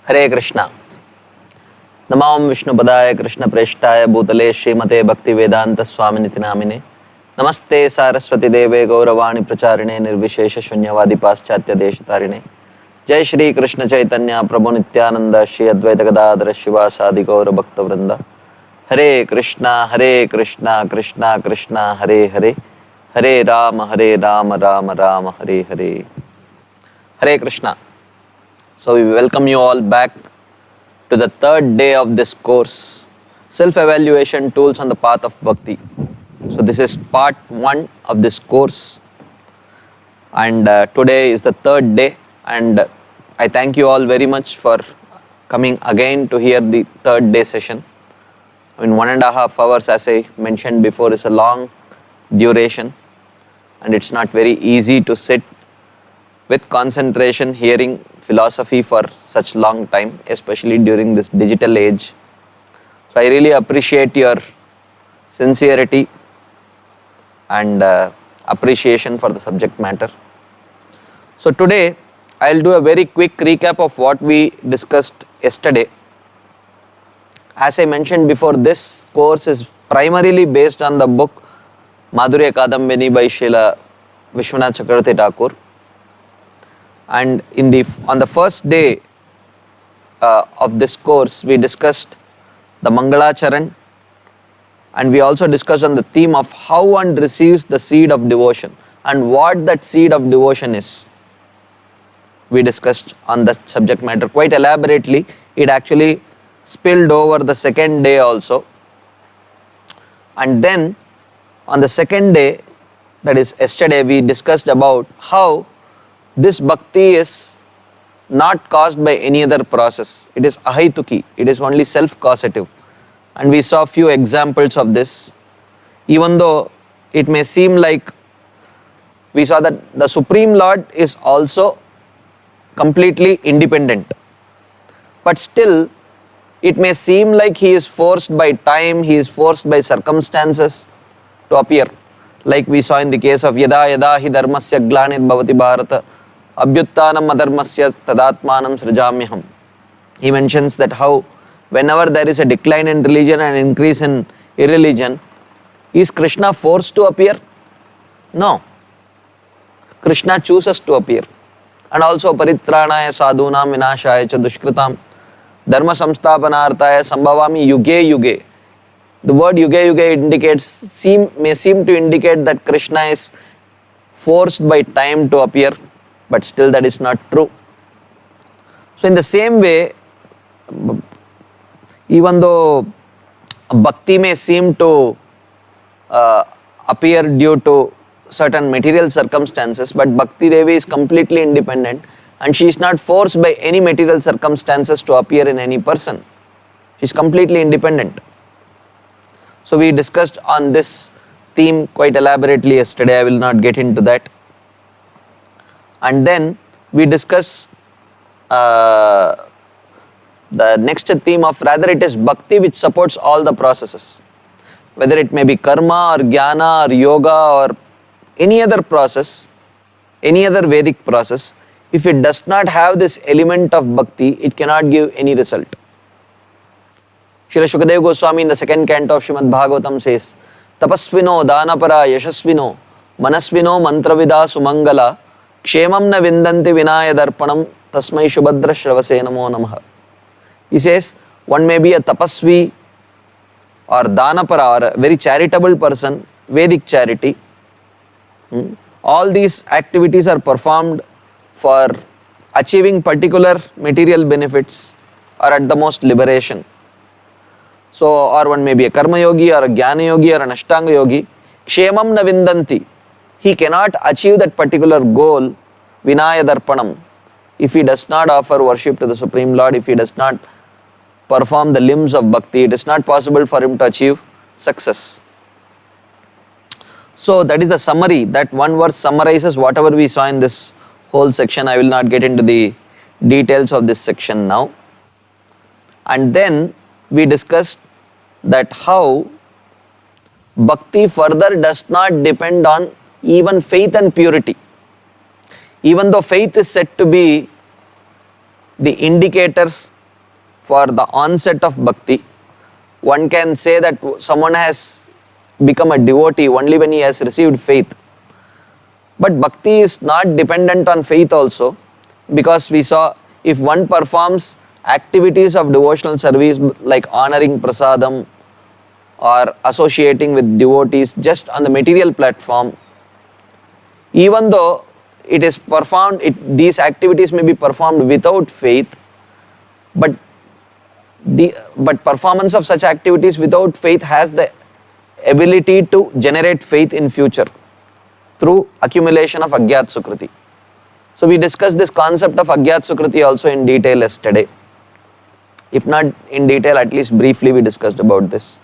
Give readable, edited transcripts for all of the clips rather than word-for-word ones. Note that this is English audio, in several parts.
हरे कृष्णा। नमो विष्णुपदाय कृष्णप्रेष्ठाय भूतले श्रीमते भक्तिवेदांत स्वामिनिति नामिने। नमस्ते सारस्वती देवे गौरवाणी प्रचारिणे निर्विशेष शून्यवादी पाश्चात्य देशतारिणे। जय श्री कृष्ण चैतन्य प्रभु नित्यानंद श्री अद्वैत गदाधर शिवासादि गौर भक्त वृंद। हरे कृष्णा कृष्णा कृष्णा हरे हरे, हरे राम राम राम हरे हरे। हरे Krishna. So we welcome you all back to the third day of this course, Self-Evaluation Tools on the Path of Bhakti. So this is part 1 of this course, and today is the third day, and I thank you all very much for coming again to hear the third day session. In 1.5 hours, as I mentioned before, is a long duration, and it's not very easy to sit with concentration hearing philosophy for such long time, especially during this digital age. So I really appreciate your sincerity and appreciation for the subject matter. So today I'll do a very quick recap of what we discussed yesterday. As I mentioned before, this course is primarily based on the book Madhurya Kadambini by Srila Vishwanath Chakravarti Thakur. And on the first day of this course, we discussed the Mangalacharan, and we also discussed on the theme of how one receives the seed of devotion and what that seed of devotion is. We discussed on that subject matter quite elaborately. It actually spilled over the second day also. And then on the second day, that is yesterday, we discussed about how this bhakti is not caused by any other process. It is ahaituki. It is only self-causative. And we saw a few examples of this. Even though it may seem like we saw that the Supreme Lord is also completely independent. But still, it may seem like he is forced by time, he is forced by circumstances to appear. Like we saw in the case of Yada Yada Hi Dharmasya Glanir Bhavati Bharata Abhyuttanam Adharmasya Tadatmanam Srijamyaham. He mentions that how whenever there is a decline in religion and increase in irreligion, is Krishna forced to appear? No. Krishna chooses to appear. And also Paritranaya Sadhunam Vinashaya Cha Dushkritam Dharma Samsthapanarthaya Sambhavami Yuge Yuge. The word Yuge Yuge may seem to indicate that Krishna is forced by time to appear, but still that is not true. So in the same way, even though bhakti may seem to appear due to certain material circumstances, but Bhakti Devi is completely independent and she is not forced by any material circumstances to appear in any person. She is completely independent. So we discussed on this theme quite elaborately yesterday. I will not get into that. And then we discuss the next theme of rather it is bhakti which supports all the processes. Whether it may be karma or jnana or yoga or any other process, any other Vedic process, if it does not have this element of bhakti, it cannot give any result. Srila Shukadeva Goswami in the second canto of Srimad Bhagavatam says, Tapasvino dhanapara yashasvino manasvino mantravida sumangala Kshemam na vindanti vinaya darpanam tasmai shubhadra shravase namo namaha. He says, one may be a tapasvi or dhanapara or a very charitable person, Vedic charity. All these activities are performed for achieving particular material benefits or at the most liberation. So, or one may be a karma yogi or a jnana yogi or an ashtanga yogi. Kshemam na vindanti. He cannot achieve that particular goal, Vinaya Darpanam, if he does not offer worship to the Supreme Lord, if he does not perform the limbs of bhakti, it is not possible for him to achieve success. So that is the summary. That one verse summarizes whatever we saw in this whole section. I will not get into the details of this section now. And then we discussed that how bhakti further does not depend on even faith and purity. Even though faith is said to be the indicator for the onset of bhakti. One can say that someone has become a devotee only when he has received faith. But bhakti is not dependent on faith also, because we saw if one performs activities of devotional service like honoring prasadam or associating with devotees just on the material platform, even though it is performed, these activities may be performed without faith, but performance of such activities without faith has the ability to generate faith in future through accumulation of Agyat Sukriti. So we discussed this concept of Agyat Sukriti also in detail yesterday. If not in detail, at least briefly we discussed about this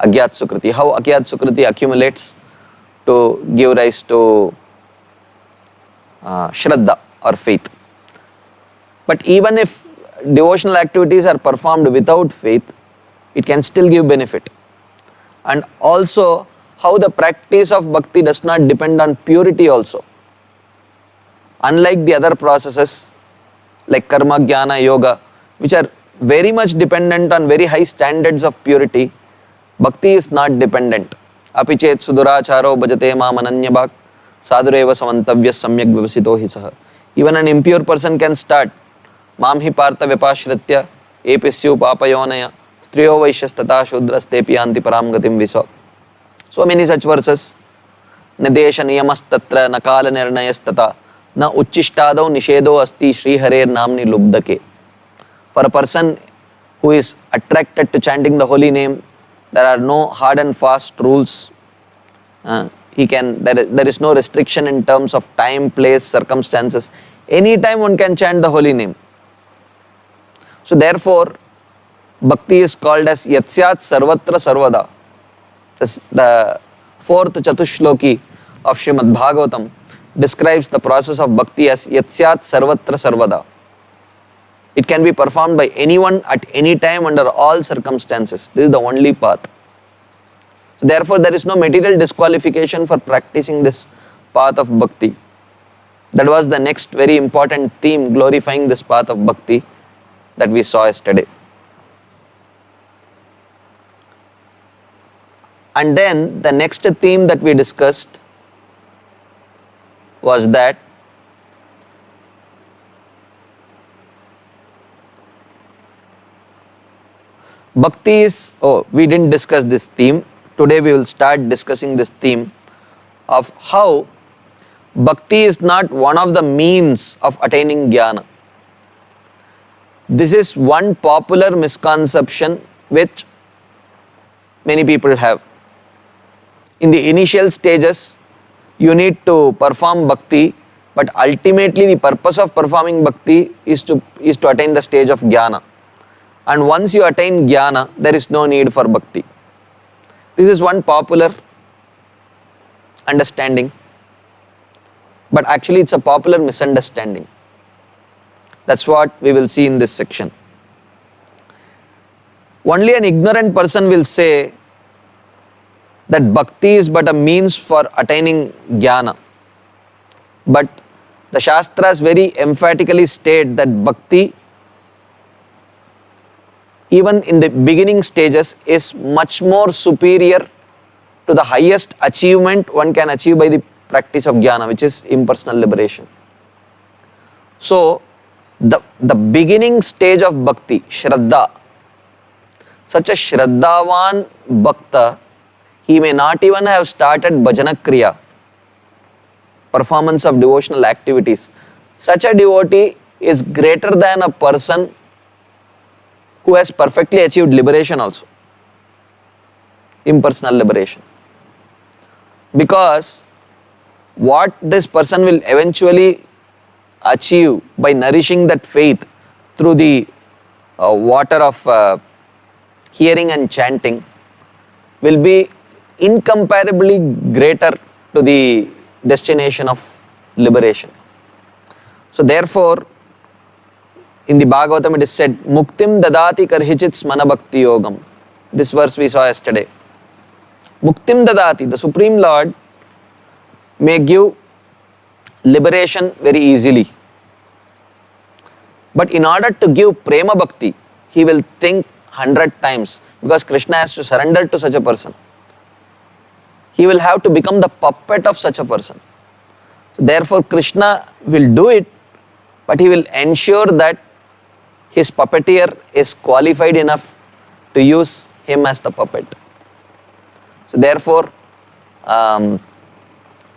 Agyat Sukriti, how Agyat Sukriti accumulates to give rise to Shraddha or faith. But even if devotional activities are performed without faith, it can still give benefit. And also how the practice of bhakti does not depend on purity also. Unlike the other processes like karma, jnana, yoga, which are very much dependent on very high standards of purity, bhakti is not dependent. Apichet suduracharo bhajate maam ananyabhak sadhureva samantavya samyak vivasito hi saha. Even an impure person can start Mam hi partha vipashritya episyu papayonaya striyo vaishyastata shudrastepi anti param gatim viso. So many such verses. Nidesha niyamastatra nakala nirnayastata na uchishtadau nishedo asti Sri Harer namni lubdake. For a person who is attracted to chanting the holy name, there are no hard and fast rules. There is no restriction in terms of time, place, circumstances. Anytime one can chant the holy name. So therefore, bhakti is called as Yatsyat Sarvatra Sarvada. The fourth Chatushloki of Srimad Bhagavatam describes the process of bhakti as Yatsyat Sarvatra Sarvada. It can be performed by anyone at any time under all circumstances. This is the only path. So therefore, there is no material disqualification for practicing this path of bhakti. That was the next very important theme, glorifying this path of bhakti that we saw yesterday. And then the next theme that we discussed was that bhakti is, we didn't discuss this theme. Today we will start discussing this theme of how bhakti is not one of the means of attaining jnana. This is one popular misconception which many people have. In the initial stages, you need to perform bhakti, but ultimately the purpose of performing bhakti is to attain the stage of jnana. And once you attain jnana, there is no need for bhakti. This is one popular understanding, but actually it's a popular misunderstanding. That's what we will see in this section. Only an ignorant person will say that bhakti is but a means for attaining jnana. But the Shastras very emphatically state that bhakti, even in the beginning stages, is much more superior to the highest achievement one can achieve by the practice of jnana, which is impersonal liberation. So, the beginning stage of bhakti, Shraddha, such a Shraddhavan Bhakta, he may not even have started bhajana kriya, performance of devotional activities. Such a devotee is greater than a person who has perfectly achieved liberation also, impersonal liberation. Because what this person will eventually achieve by nourishing that faith through the water of hearing and chanting will be incomparably greater to the destination of liberation. So therefore, in the Bhagavatam it is said, Muktim dadati karhichit smana bhakti yogam. This verse we saw yesterday. Muktim dadati, the Supreme Lord may give liberation very easily. But in order to give prema bhakti, he will think 100 times, because Krishna has to surrender to such a person. He will have to become the puppet of such a person. Therefore, Krishna will do it, but he will ensure that his puppeteer is qualified enough to use him as the puppet. So therefore,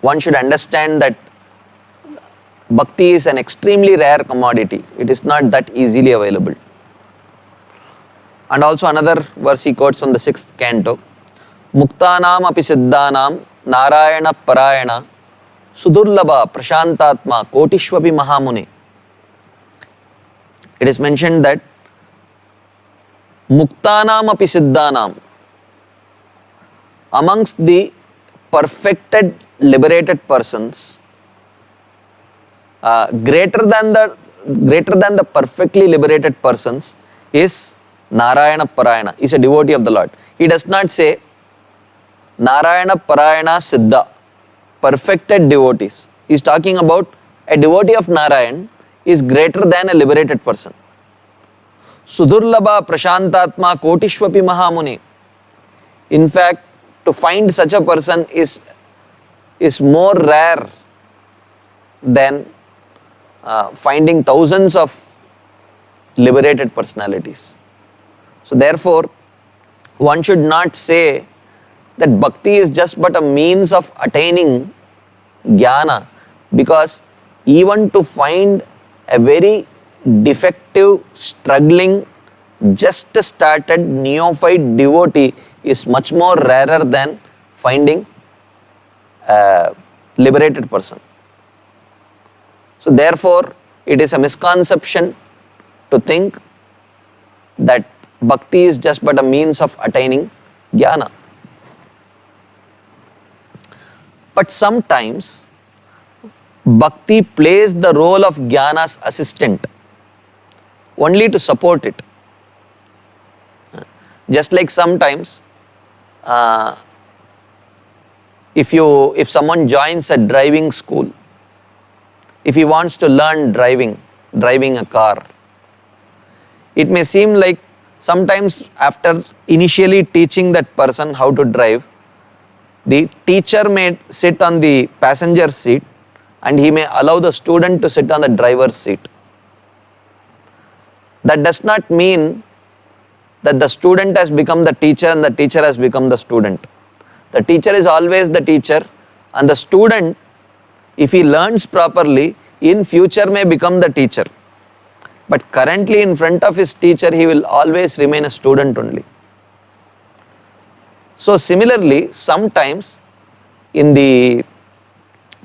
one should understand that bhakti is an extremely rare commodity. It is not that easily available. And also another verse he quotes from the 6th canto. Muktanam api siddhanam narayana parayana sudurlabha prashantatma kotishvapi mahamuni. It is mentioned that Muktanam api siddhanam, amongst the perfected, liberated persons, greater than the perfectly liberated persons is Narayana Parayana, is a devotee of the Lord. He does not say Narayana Parayana Siddha, perfected devotees. He is talking about a devotee of Narayan is greater than a liberated person. Sudurlabha Prashantatma Kotishvapi Mahamuni. In fact, to find such a person is more rare than finding thousands of liberated personalities. So therefore, one should not say that bhakti is just but a means of attaining jnana, because even to find a very defective, struggling, just started neophyte devotee is much more rarer than finding a liberated person. So therefore, it is a misconception to think that bhakti is just but a means of attaining jnana. But sometimes bhakti plays the role of jnana's assistant only to support it. Just like sometimes if someone joins a driving school, if he wants to learn driving a car, it may seem like sometimes after initially teaching that person how to drive, the teacher may sit on the passenger seat and he may allow the student to sit on the driver's seat. That does not mean that the student has become the teacher and the teacher has become the student. The teacher is always the teacher, and the student, if he learns properly, in future may become the teacher. But currently in front of his teacher, he will always remain a student only. So similarly, sometimes in the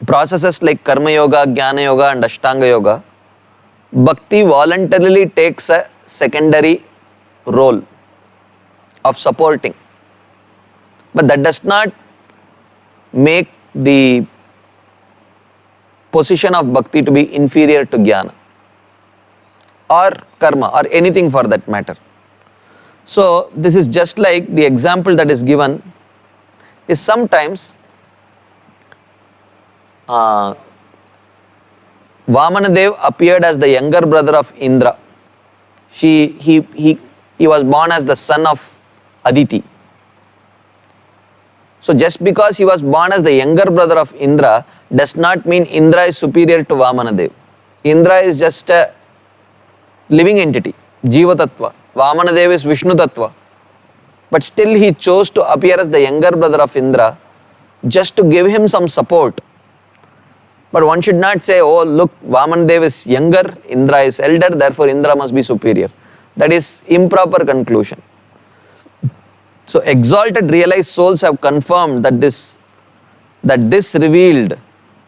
processes like Karma Yoga, Jnana Yoga and Ashtanga Yoga, bhakti voluntarily takes a secondary role of supporting. But that does not make the position of bhakti to be inferior to jnana or karma or anything for that matter. So this is just like the example that is given is sometimes Vamanadev appeared as the younger brother of Indra. He was born as the son of Aditi. So just because he was born as the younger brother of Indra does not mean Indra is superior to Vamanadev. Indra is just a living entity, Jiva Tattva. Vamanadev is Vishnu Tattva. But still he chose to appear as the younger brother of Indra just to give him some support. But one should not say, oh look, Vamanadev is younger, Indra is elder, therefore Indra must be superior. That is improper conclusion. So exalted realized souls have confirmed that this revealed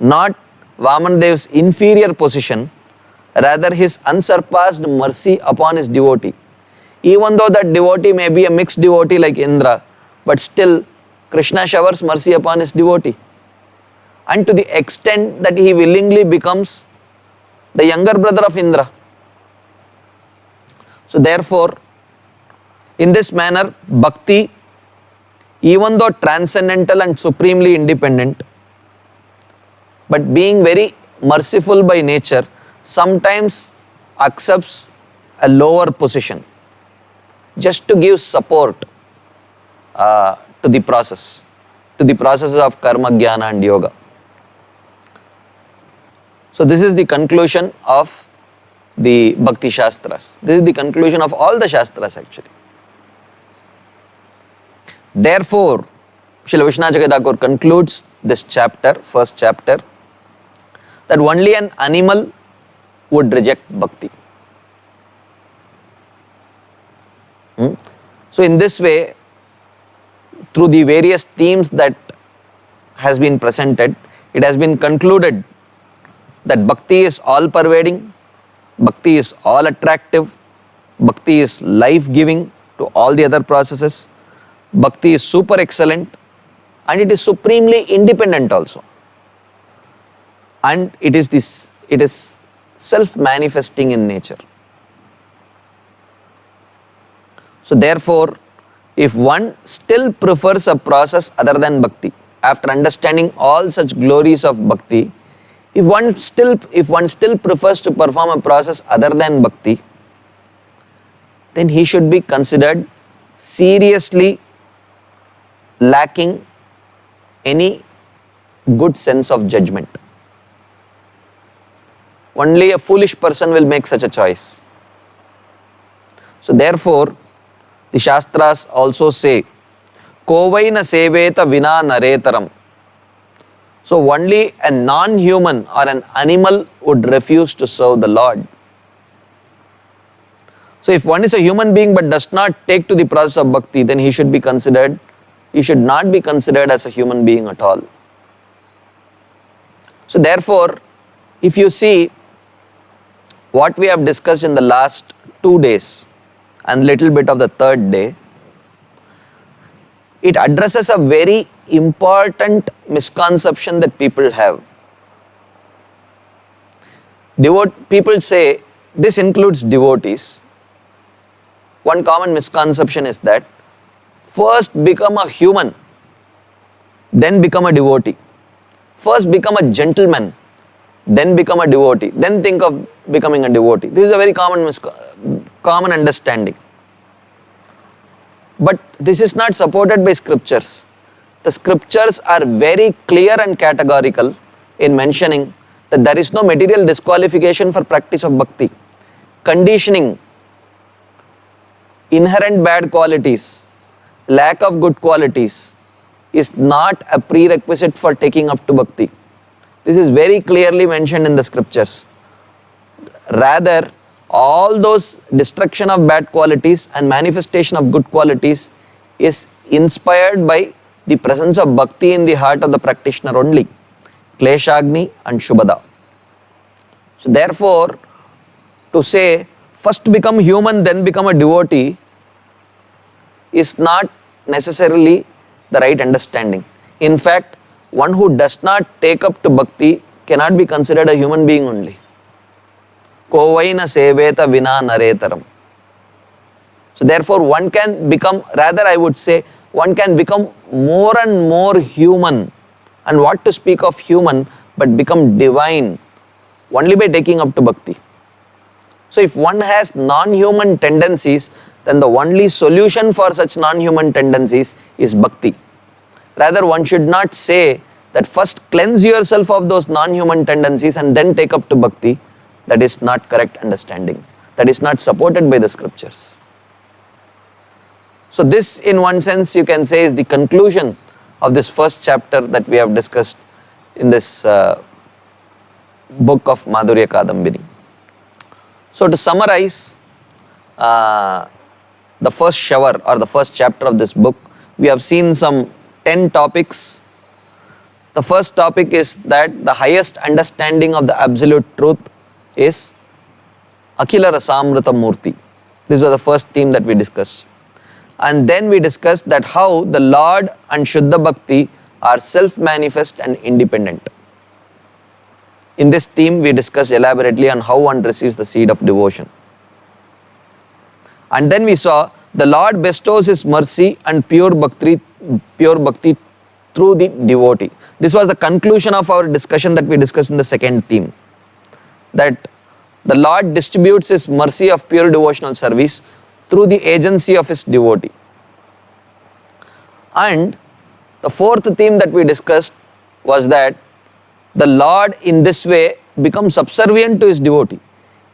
not Vamanadev's inferior position, rather his unsurpassed mercy upon his devotee. Even though that devotee may be a mixed devotee like Indra, but still Krishna showers mercy upon his devotee. And to the extent that he willingly becomes the younger brother of Indra. So therefore, in this manner, bhakti, even though transcendental and supremely independent, but being very merciful by nature, sometimes accepts a lower position. just to give support to the processes of karma, jnana and yoga. So this is the conclusion of the Bhakti Shastras. This is the conclusion of all the Shastras actually. Therefore, Srila Vishwanath Thakur concludes this chapter, first chapter, that only an animal would reject bhakti. So in this way, through the various themes that has been presented, it has been concluded that bhakti is all pervading, bhakti is all attractive, bhakti is life-giving to all the other processes, bhakti is super excellent, and it is supremely independent also. And it is self-manifesting in nature. So therefore, if one still prefers a process other than bhakti, after understanding all such glories of bhakti, if one still prefers to perform a process other than bhakti, then he should be considered seriously lacking any good sense of judgment. Only a foolish person will make such a choice. So therefore, the Shastras also say, Kovaina seveta vina naretaram. So only a non-human or an animal would refuse to serve the Lord. So if one is a human being but does not take to the process of bhakti, then he should not be considered as a human being at all. So therefore, if you see what we have discussed in the last 2 days and little bit of the third day, it addresses a very important misconception that people have. People say, this includes devotees. One common misconception is that first become a human, then become a devotee. First become a gentleman, then become a devotee, then think of becoming a devotee. This is a very common understanding. But this is not supported by scriptures. The scriptures are very clear and categorical in mentioning that there is no material disqualification for practice of bhakti. Conditioning, inherent bad qualities, lack of good qualities is not a prerequisite for taking up to bhakti. This is very clearly mentioned in the scriptures. Rather, all those destruction of bad qualities and manifestation of good qualities is inspired by the presence of bhakti in the heart of the practitioner only. Kleshagni and Shubhada. So therefore, to say first become human then become a devotee is not necessarily the right understanding. In fact, one who does not take up to bhakti cannot be considered a human being only. Kovaina seveta vina naretaram. So therefore one can become, rather I would say, one can become more and more human, and what to speak of human, but become divine only by taking up to bhakti. So if one has non-human tendencies, then the only solution for such non-human tendencies is bhakti. Rather, one should not say that first cleanse yourself of those non-human tendencies and then take up to bhakti. That is not correct understanding. That is not supported by the scriptures. So this, in one sense, you can say is the conclusion of this first chapter that we have discussed in this book of Madhurya Kadambini. So to summarize the first shower or the first chapter of this book, we have seen some 10 topics. The first topic is that the highest understanding of the absolute truth is Akhila Rasamrita Murti. This was the first theme that we discussed. And then we discussed that how the Lord and Shuddha Bhakti are self-manifest and independent. In this theme, we discussed elaborately on how one receives the seed of devotion. And then we saw the Lord bestows His mercy and pure bhakti through the devotee. This was the conclusion of our discussion that we discussed in the second theme. That the Lord distributes His mercy of pure devotional service through the agency of his devotee. And the fourth theme that we discussed was that the Lord in this way becomes subservient to his devotee.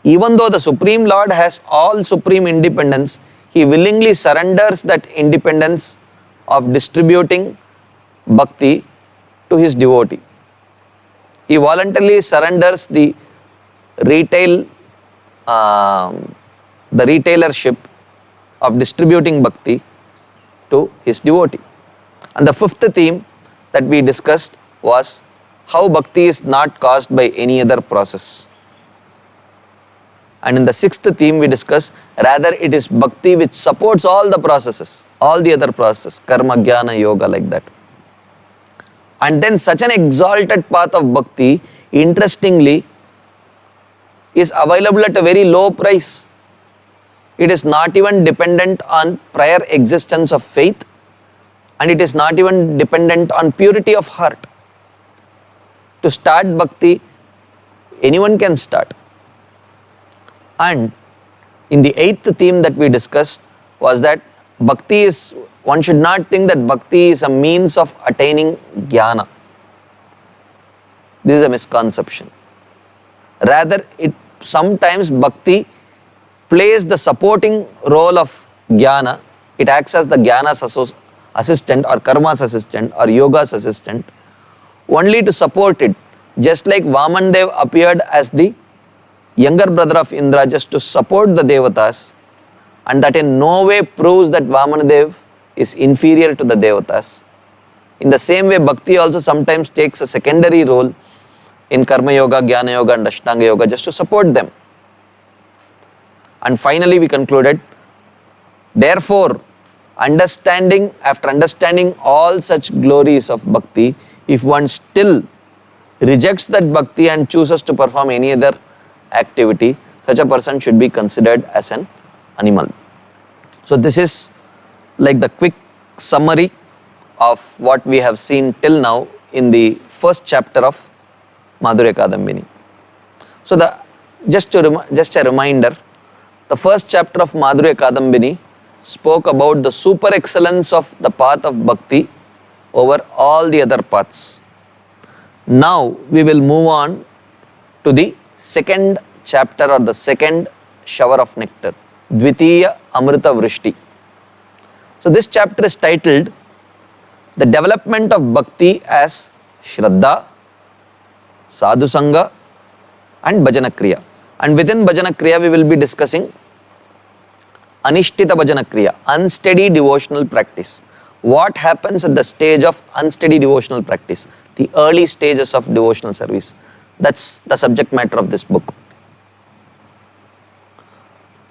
Even though the Supreme Lord has all supreme independence, he willingly surrenders that independence of distributing bhakti to his devotee. He voluntarily surrenders the retailership of distributing bhakti to his devotee. And the fifth theme that we discussed was how bhakti is not caused by any other process. And in the sixth theme we discussed, rather it is bhakti which supports all the processes, all the other processes, karma, jnana, yoga, like that. And then such an exalted path of bhakti, interestingly, is available at a very low price. It is not even dependent on prior existence of faith, and it is not even dependent on purity of heart. To start bhakti, anyone can start. And in the eighth theme that we discussed was that bhakti is, one should not think that bhakti is a means of attaining jnana. This is a misconception. Rather, sometimes bhakti plays the supporting role of jnana. It acts as the jnana's assistant or karma's assistant or yoga's assistant only to support it. Just like Vamandev appeared as the younger brother of Indra just to support the devatas, and that in no way proves that Vamanadev is inferior to the devatas. In the same way, bhakti also sometimes takes a secondary role in karma yoga, jnana yoga and ashtanga yoga just to support them. And finally we concluded, therefore, after understanding all such glories of bhakti, if one still rejects that bhakti and chooses to perform any other activity, such a person should be considered as an animal. So this is like the quick summary of what we have seen till now in the first chapter of Madhurya Kadambini. So just a reminder, the first chapter of Madhurya Kadambini spoke about the super excellence of the path of bhakti over all the other paths. Now we will move on to the second chapter or the second shower of nectar, Dvitiya Amrita Vrishti. So this chapter is titled The Development of Bhakti as Shraddha, Sadhu Sangha and Bhajana Kriya. And within Bhajana Kriya we will be discussing Anishtita Bhajana Kriya, unsteady devotional practice. What happens at the stage of unsteady devotional practice? The early stages of devotional service. That's the subject matter of this book.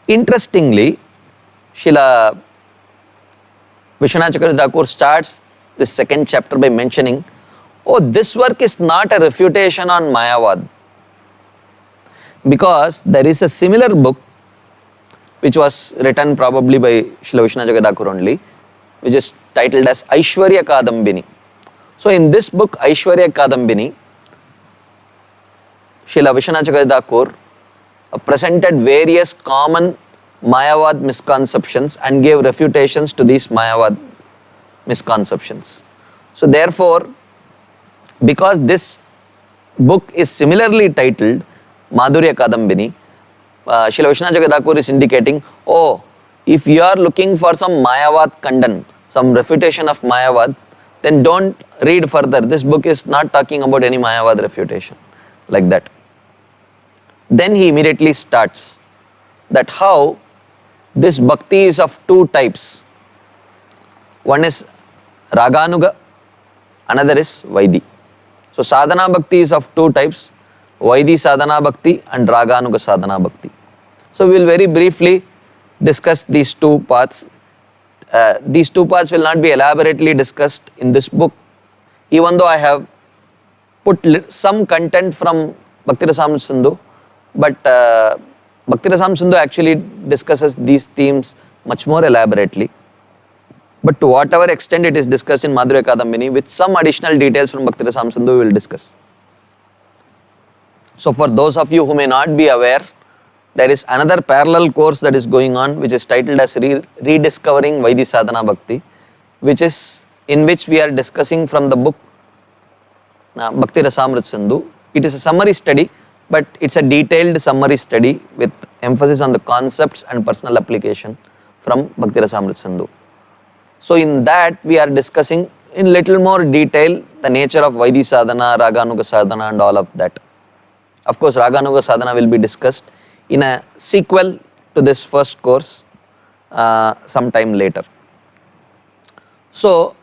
Interestingly, Srila Vishwanath Chakravarti Thakur starts this second chapter by mentioning, this work is not a refutation on Mayavad. Because there is a similar book which was written probably by Srila Vishwanath Chakravarti Thakur only, which is titled as Aishwarya Kadambini. So in this book, Aishwarya Kadambini, Srila Vishwanath Chakravarti Thakur presented various common Mayavad misconceptions and gave refutations to these Mayavad misconceptions. So therefore, because this book is similarly titled Madhurya Kadambini, Srila Vishwanath Chakravarti Thakur is indicating, if you are looking for some Mayavad Khandan, some refutation of Mayavad, then don't read further. This book is not talking about any Mayavad refutation, like that. Then he immediately starts that how this bhakti is of two types. One is Raganuga, another is Vaidhi. So sadhana bhakti is of two types, Vaidhi sadhana bhakti and Raganuga sadhana bhakti. So we will very briefly discuss these two paths. These two paths will not be elaborately discussed in this book, even though I have put some content from Bhakti Rasamrita Sindhu, but Bhakti Rasamrita Sindhu actually discusses these themes much more elaborately. But to whatever extent it is discussed in Madhurya Kadambini, with some additional details from Bhakti Rasamrita Sindhu we will discuss. So for those of you who may not be aware there is another parallel course that is going on, which is titled as Rediscovering Vaidhi Sadhana Bhakti, in which we are discussing from the book Bhakti Rasamrit Sindhu. It is a summary study, but it's a detailed summary study with emphasis on the concepts and personal application from Bhakti Rasamrit Sindhu. So in that we are discussing in little more detail the nature of Vaidhi Sadhana, Raganuga Sadhana and all of that. Of course, Raganuga Sadhana will be discussed in a sequel to this first course sometime later. So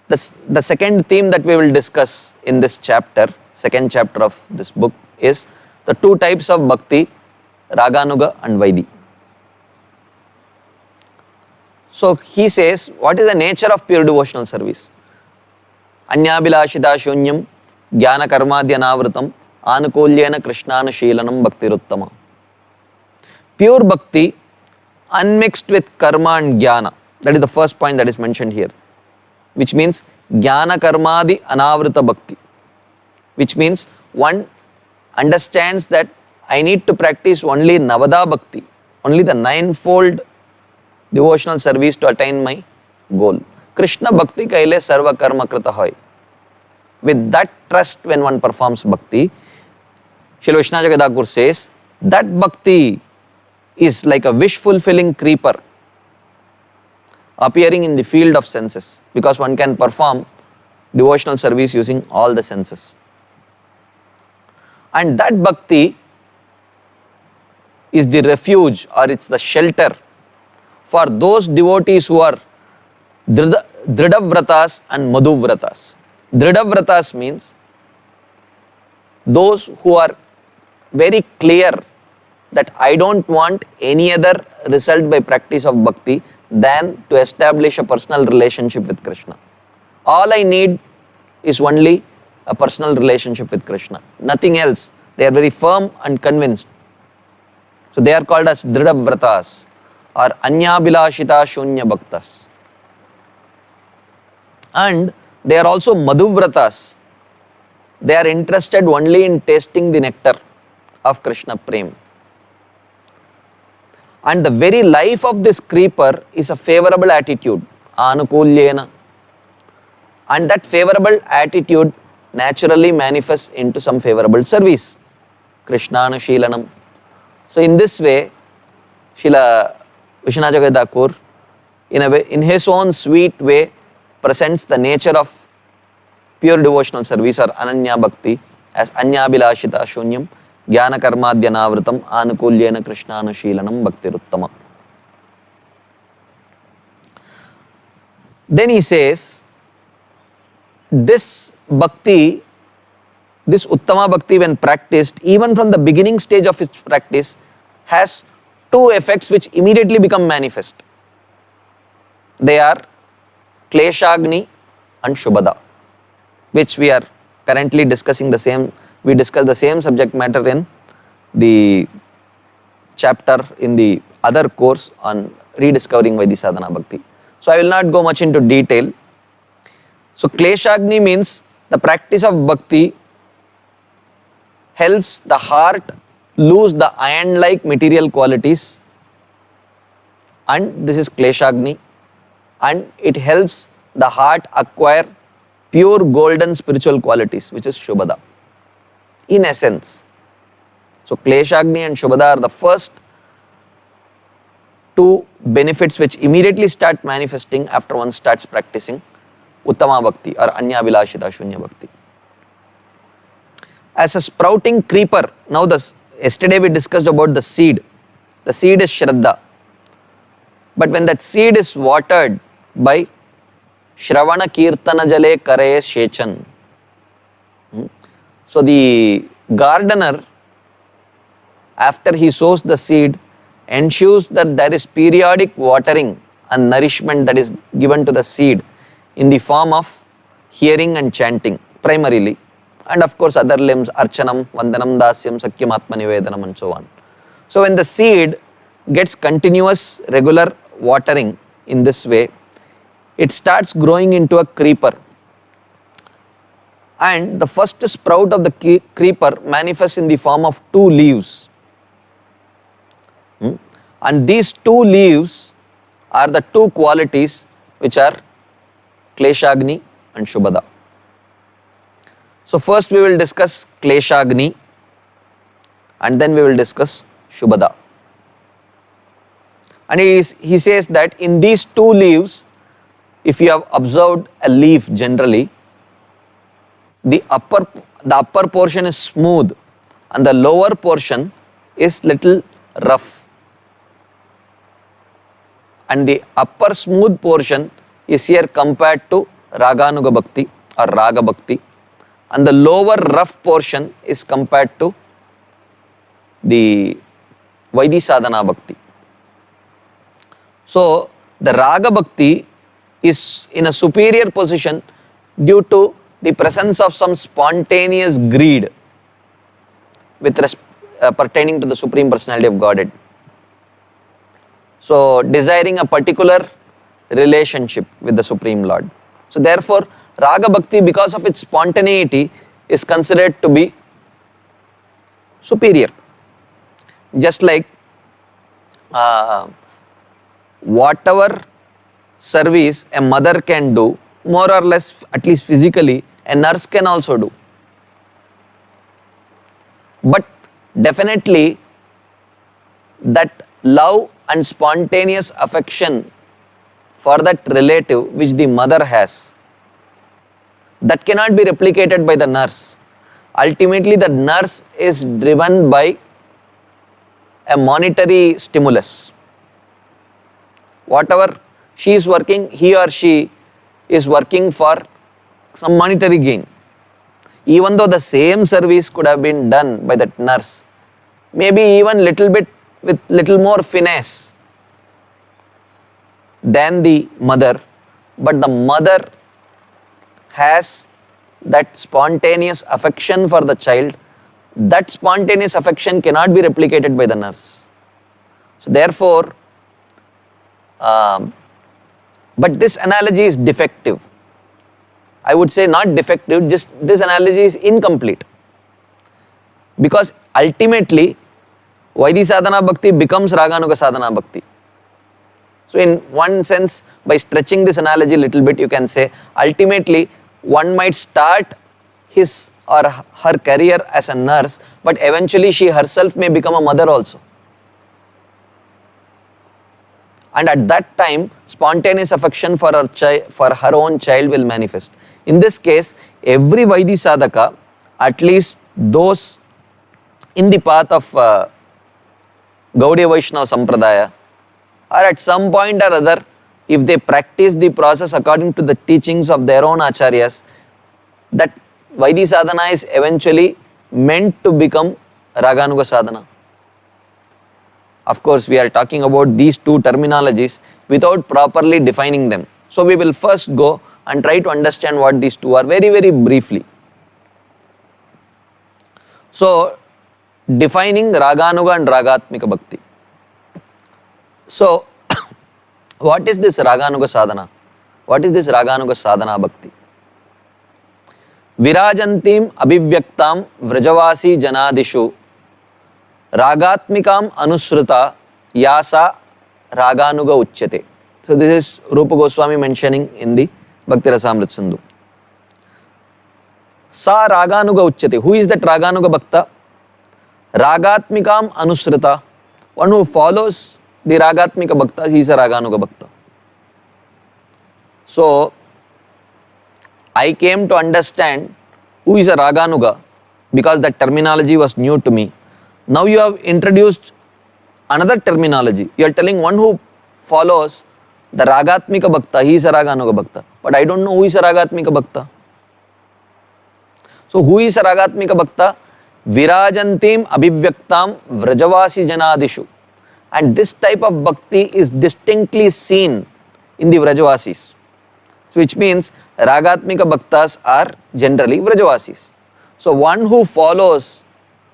the second theme that we will discuss in this chapter, second chapter of this book, is the two types of bhakti, Raganuga and Vaidhi. So he says, what is the nature of pure devotional service? Anyabhilashita shunyam jnana karmadhyanavritam anukulyena krishnana sheelanam bhaktiruttama. Pure bhakti unmixed with karma and jnana. That is the first point that is mentioned here. Which means jnana karmadi anavrita bhakti. Which means one understands that I need to practice only Navada bhakti, only the ninefold devotional service to attain my goal. Krishna bhakti kaile sarva karma krita hoy. With that trust, when one performs bhakti, Srila Vishwanath Thakur says, that bhakti is like a wish-fulfilling creeper appearing in the field of senses, because one can perform devotional service using all the senses. And that bhakti is the refuge, or it's the shelter for those devotees who are Dridavratas and Madhuvratas. Dridavratas means those who are very clear that I don't want any other result by practice of bhakti than to establish a personal relationship with Krishna. All I need is only a personal relationship with Krishna, nothing else. They are very firm and convinced. So they are called as Dridavratas or Anyabhilashita Shunya Bhaktas. And they are also Madhuvratas. They are interested only in tasting the nectar of Krishna Prem. And the very life of this creeper is a favorable attitude, Anukulyena. And that favorable attitude naturally manifests into some favorable service, Krishnana Sheelanam. So in this way, Srila Vishwanath Thakur, in his own sweet way, presents the nature of pure devotional service or Ananya Bhakti as Anyabhilashita Shunyam Jnana Karmadhyanavritam Anukulyena Krishnana Sheelanam Bhaktiruttama. Then he says, this bhakti, this Uttama Bhakti when practiced, even from the beginning stage of its practice, has two effects which immediately become manifest. They are Kleshagni and Shubhada, which we are currently discussing the same. We discussed the same subject matter in the chapter in the other course on rediscovering Vaidhi Sadhana Bhakti. So I will not go much into detail. So Kleshagni means the practice of bhakti helps the heart lose the iron-like material qualities, and this is Kleshagni, and it helps the heart acquire pure golden spiritual qualities, which is Shubhada. In essence, so Kleshagni and Shubhada are the first two benefits which immediately start manifesting after one starts practicing Uttama Bhakti or Anyabhilashita Shunya Bhakti. As a sprouting creeper, now yesterday we discussed about the seed. The seed is Shraddha. But when that seed is watered by Shravana Kirtana Jale Karaye Shechan. So the gardener, after he sows the seed, ensures that there is periodic watering and nourishment that is given to the seed in the form of hearing and chanting primarily, and of course other limbs, Archanam, Vandanam, Dasyam, Sakyam, Atmanivedanam and so on. So when the seed gets continuous regular watering in this way, it starts growing into a creeper. And the first sprout of the creeper manifests in the form of two leaves. And these two leaves are the two qualities which are Kleshagni and Shubhada. So first we will discuss Kleshagni and then we will discuss Shubhada. And he says that in these two leaves, if you have observed a leaf generally, the upper portion is smooth and the lower portion is little rough. And the upper smooth portion is here compared to Raganuga Bhakti or Raga Bhakti, and the lower rough portion is compared to the Vaidhi Sadhana Bhakti. So the Raga Bhakti is in a superior position due to the presence of some spontaneous greed pertaining to the Supreme Personality of Godhead. So desiring a particular relationship with the Supreme Lord. So therefore Raga Bhakti, because of its spontaneity, is considered to be superior. Just like whatever service a mother can do, more or less, at least physically, a nurse can also do. But definitely that love and spontaneous affection for that relative which the mother has, that cannot be replicated by the nurse. Ultimately the nurse is driven by a monetary stimulus. Whatever she is working, he or she is working for some monetary gain. Even though the same service could have been done by that nurse, maybe even little bit with little more finesse than the mother, but the mother has that spontaneous affection for the child. That spontaneous affection cannot be replicated by the nurse. So therefore, but this analogy is defective. I would say not defective, just this analogy is incomplete. Because ultimately, Vaidhi Sadhana Bhakti becomes Raganuga Sadhana Bhakti. So in one sense, by stretching this analogy a little bit, you can say ultimately one might start his or her career as a nurse, but eventually she herself may become a mother also. And at that time, spontaneous affection for her own child will manifest. In this case, every Vaidhi Sadhaka, at least those in the path of Gaudiya Vaishnava Sampradaya, or at some point or other, if they practice the process according to the teachings of their own acharyas, that Vaidhi Sadhana is eventually meant to become Raganuga Sadhana. Of course, we are talking about these two terminologies without properly defining them. So we will first go and try to understand what these two are very, very briefly. So, defining Raganuga and Ragatmika Bhakti. So, what is this Raganuga Sadhana? What is this Raganuga Sadhana Bhakti? Virajantim abhivyaktam vrajavasi janadishu Ragatmikam anusruta yasa Raganuga uchyate. So this is Rupa Goswami mentioning in the Bhakti Rasamrita Sindhu. Sa Raganuga uchyate. Who is that Raganuga Bhakta? Ragatmikam anusruta. One who follows the Ragatmika Bhakta, he is a Raganuga Bhakta. So I came to understand who is a Raganuga because that terminology was new to me. Now you have introduced another terminology. You are telling one who follows the Ragatmika Bhakta, he is a Raganuga Bhakta. But I don't know who is a Ragatmika Bhakta. So who is a Ragatmika Bhakta? Virajantim abhivyaktam vrajavasi janadishu. And this type of bhakti is distinctly seen in the Vrajavasis. So which means Ragatmika Bhaktas are generally Vrajavasis. So one who follows,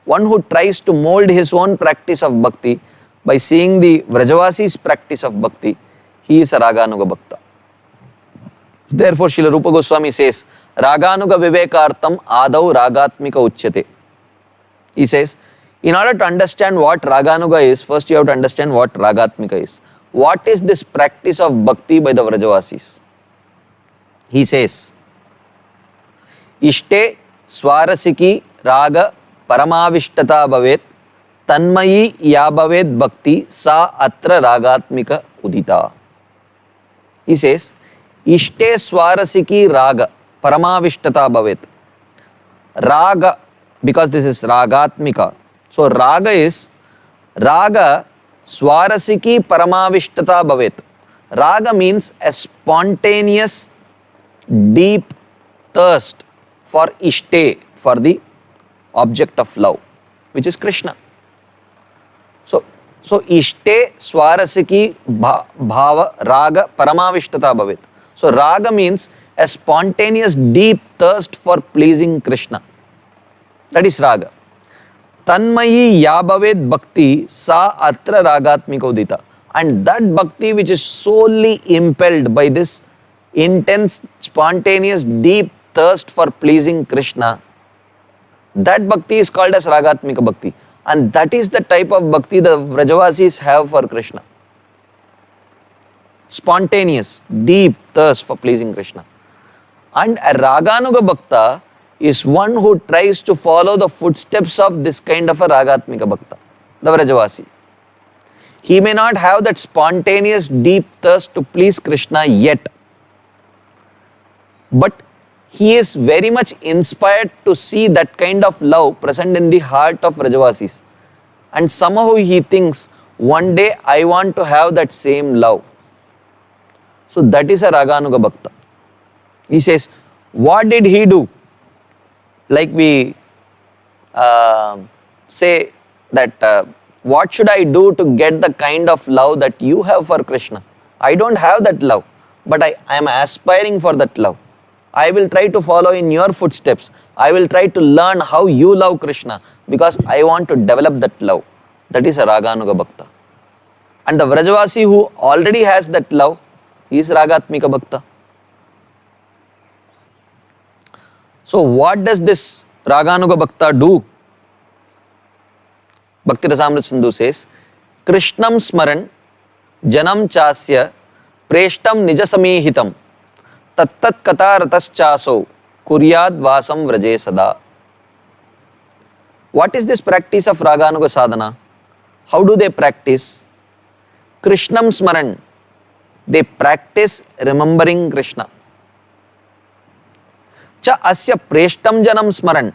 one who tries to mold his own practice of bhakti by seeing the Vrajavasis' practice of bhakti, he is a Raganuga Bhakta. Therefore, Srila Rupa Goswami says, Raganuga Vivekartam Adau Ragatmika Uchyate. He says, In order to understand what Raganuga is, first you have to understand what Ragatmika is. What is this practice of bhakti by the Vrajavasis? He says, Ishte Swarasiki Raga Paramavishtata Bhavet Tanmayi Yabhavet Bhakti Sa Atra Ragatmika Udita. He says, Ishte Swarasiki Raga Paramavishtata Bhavet. Raga, because this is Ragatmika. So Raga is Raga Swarasiki Paramavishtata Bhavet. Raga means a spontaneous, deep thirst for Ishte, for the object of love, which is Krishna. So Ishte Swarasiki Bhava Raga Paramavishtata Bhavet. So Raga means a spontaneous, deep thirst for pleasing Krishna. That is Raga. Tanmayi Yabhavet Bhakti Sa Atra Ragatmika Udita. And that bhakti which is solely impelled by this intense, spontaneous, deep thirst for pleasing Krishna, that bhakti is called as Ragatmika Bhakti. And that is the type of bhakti the Vrajavasis have for Krishna. Spontaneous, deep thirst for pleasing Krishna. And a Raganuga Bhakta is one who tries to follow the footsteps of this kind of a Ragatmika Bhakta, the Vrajavasi. He may not have that spontaneous, deep thirst to please Krishna yet, but he is very much inspired to see that kind of love present in the heart of Vrajavasis. And somehow he thinks, one day I want to have that same love. So that is a Raganuga Bhakta. He says, what did he do? Like we say that what should I do to get the kind of love that you have for Krishna? I don't have that love, but I am aspiring for that love. I will try to follow in your footsteps. I will try to learn how you love Krishna because I want to develop that love. That is a Raganuga Bhakta. And the Vrajavasi who already has that love, he is Ragatmika Bhakta. So what does this Raganuga Bhakta do? Bhakti Rasamrita Sindhu says, Krishnam Smaran Janam Chasya Preshtam Nijasamihitam Tattat Kataratas Chaso Kuryad Vasam Vraje Sada. What is this practice of Raganuga Sadhana? How do they practice? Krishnam Smaran. They practice remembering Krishna. Cha asya preshtam janam smaran.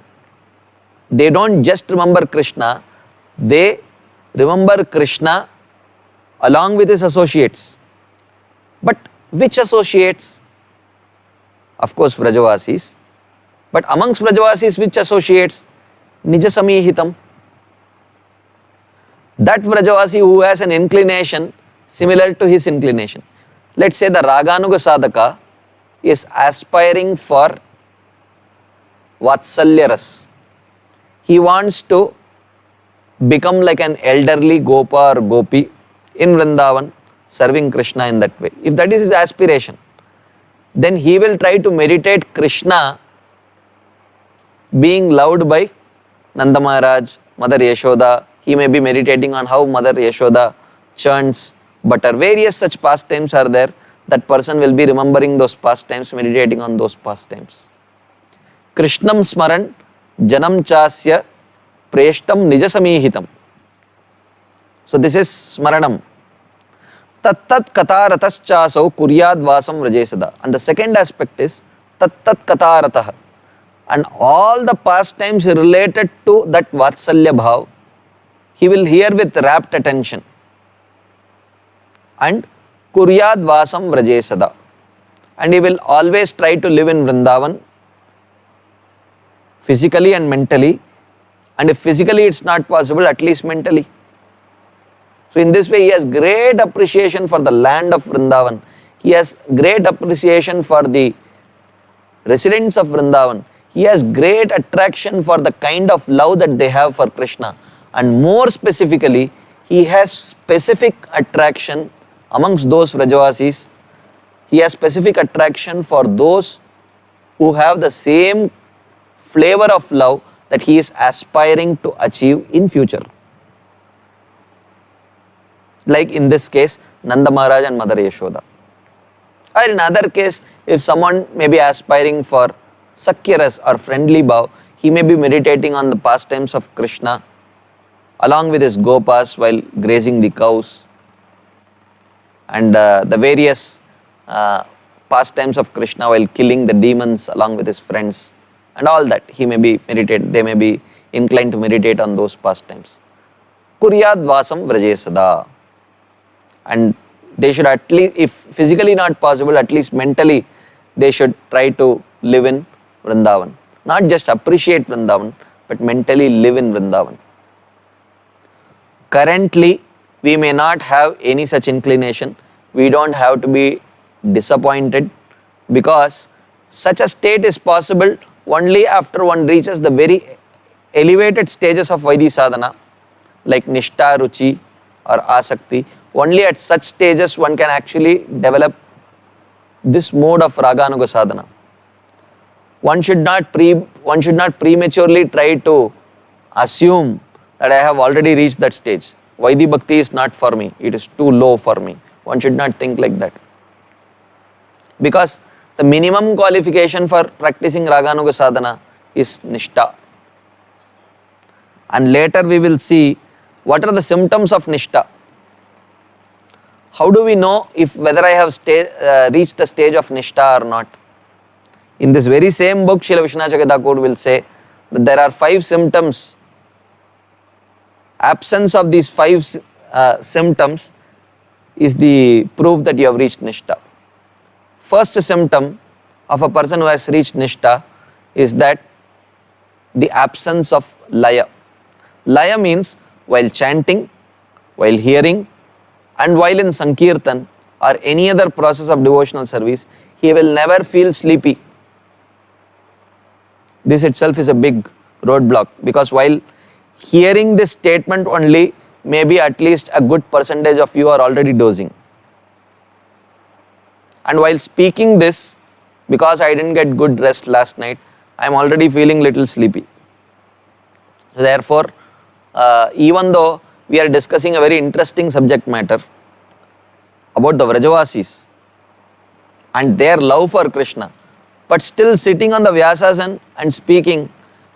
They don't just remember Krishna, they remember Krishna along with his associates. But which associates? Of course, Vrajavasis. But amongst Vrajavasis, which associates? Nijasamihitam. That Vrajavasi who has an inclination similar to his inclination. Let's say the Raganuga Sadhaka is aspiring for Vatsalya Ras. He wants to become like an elderly Gopa or Gopi in Vrindavan, serving Krishna in that way. If that is his aspiration, then he will try to meditate Krishna being loved by Nanda Maharaj, Mother Yashoda. He may be meditating on how Mother Yashoda churns butter. Various such pastimes are there. That person will be remembering those pastimes, meditating on those pastimes. Krishnam Smaran Janam Chasya Preshtam Nijasamihitam. So this is Smaranam. Tattat Kataratas Chaso Kuryad Vasam Vrajesada. And the second aspect is Tattat Kataratah. And all the pastimes related to that Vatsalya Bhav, he will hear with rapt attention. And Kuryad Vasam Vrajesada. And he will always try to live in Vrindavan physically and mentally. And if physically it's not possible, at least mentally. So in this way, he has great appreciation for the land of Vrindavan. He has great appreciation for the residents of Vrindavan. He has great attraction for the kind of love that they have for Krishna. And more specifically, he has specific attraction amongst those Vrajavasis. He has specific attraction for those who have the same flavor of love that he is aspiring to achieve in future. Like in this case, Nanda Maharaj and Mother Yashoda. Or in other case, if someone may be aspiring for Sakyaras or friendly bhav, he may be meditating on the pastimes of Krishna along with his gopas while grazing the cows, and the various pastimes of Krishna while killing the demons along with his friends, and all that they may be inclined to meditate on those pastimes. Kuryad vasam vraje sada. And they should at least, if physically not possible, at least mentally, they should try to live in Vrindavan. Not just appreciate Vrindavan, but mentally live in Vrindavan. Currently, we may not have any such inclination. We don't have to be disappointed, because such a state is possible only after one reaches the very elevated stages of Vaidhi sadhana, like Nishtha, Ruchi or Asakti. Only at such stages one can actually develop this mode of Raganuga sadhana. One should not prematurely try to assume that I have already reached that stage. Vaidhi Bhakti is not for me, it is too low for me. One should not think like that. Because the minimum qualification for practicing Raganuga sadhana is Nishtha. And later we will see what are the symptoms of Nishtha. How do we know whether I have reached the stage of Nishtha or not? In this very same book, Srila Vishwanath Thakur will say that there are 5 symptoms. Absence of these 5 symptoms is the proof that you have reached Nishtha. First symptom of a person who has reached Nishtha is that the absence of laya. Laya means while chanting, while hearing, and while in Sankirtan or any other process of devotional service, he will never feel sleepy. This itself is a big roadblock, because while hearing this statement only, maybe at least a good percentage of you are already dozing. And while speaking this, because I didn't get good rest last night, I am already feeling little sleepy. Therefore, even though we are discussing a very interesting subject matter about the Vrajavasis and their love for Krishna, but still sitting on the Vyasasan and speaking,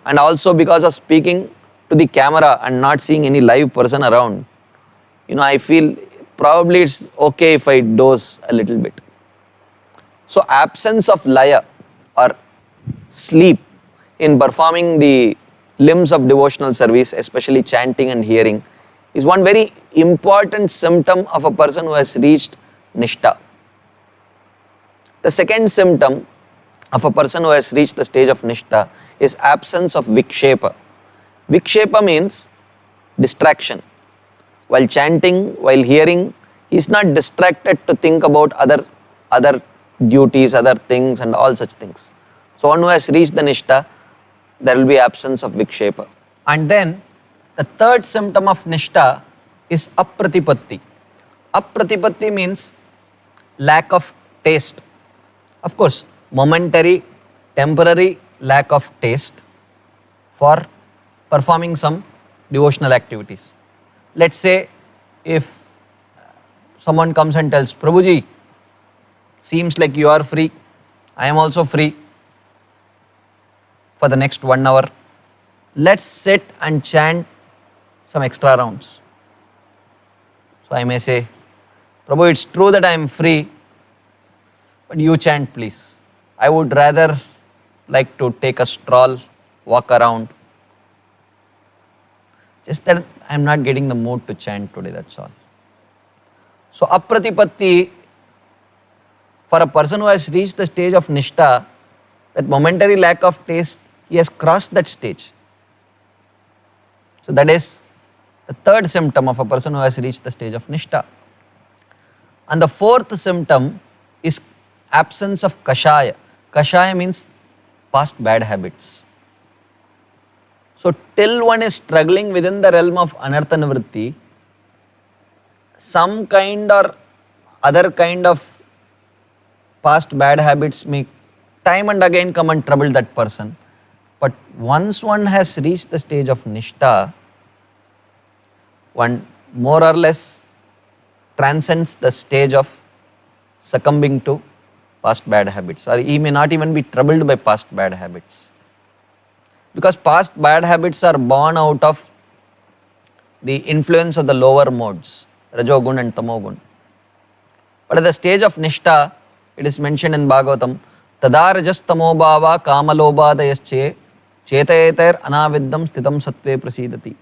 and also because of speaking to the camera and not seeing any live person around, I feel probably it's okay if I doze a little bit. So absence of laya or sleep in performing the limbs of devotional service, especially chanting and hearing, is one very important symptom of a person who has reached Nishtha. The second symptom of a person who has reached the stage of Nishtha is absence of Vikshepa. Vikshepa means distraction. While chanting, while hearing, he is not distracted to think about other duties, other things and all such things. So one who has reached the Nishtha, there will be absence of Vikshepa. And then the third symptom of Nishtha is Apratipatti. Apratipatti means lack of taste. Of course, momentary, temporary lack of taste for performing some devotional activities. Let's say if someone comes and tells, Prabhuji, seems like you are free, I am also free for the next 1 hour. Let's sit and chant some extra rounds. So I may say, Prabhu, it's true that I am free, but you chant please. I would rather like to take a stroll, walk around. Just that I am not getting the mood to chant today, that's all. So Apratipatti, for a person who has reached the stage of Nishtha, that momentary lack of taste, he has crossed that stage. So that is the third symptom of a person who has reached the stage of Nishtha. And the fourth symptom is absence of Kashaya. Kashaya means past bad habits. So till one is struggling within the realm of Anartha Nivritti, some kind or other kind of past bad habits may time and again come and trouble that person. But once one has reached the stage of Nishta, one more or less transcends the stage of succumbing to past bad habits, or he may not even be troubled by past bad habits. Because past bad habits are born out of the influence of the lower modes, Rajogun and Tamogun. But at the stage of Nishta, it is mentioned in Bhagavatam, Tada rajas tamobhava kamalobhadayasche chetayeter anaviddam sthitam sattve prasidati.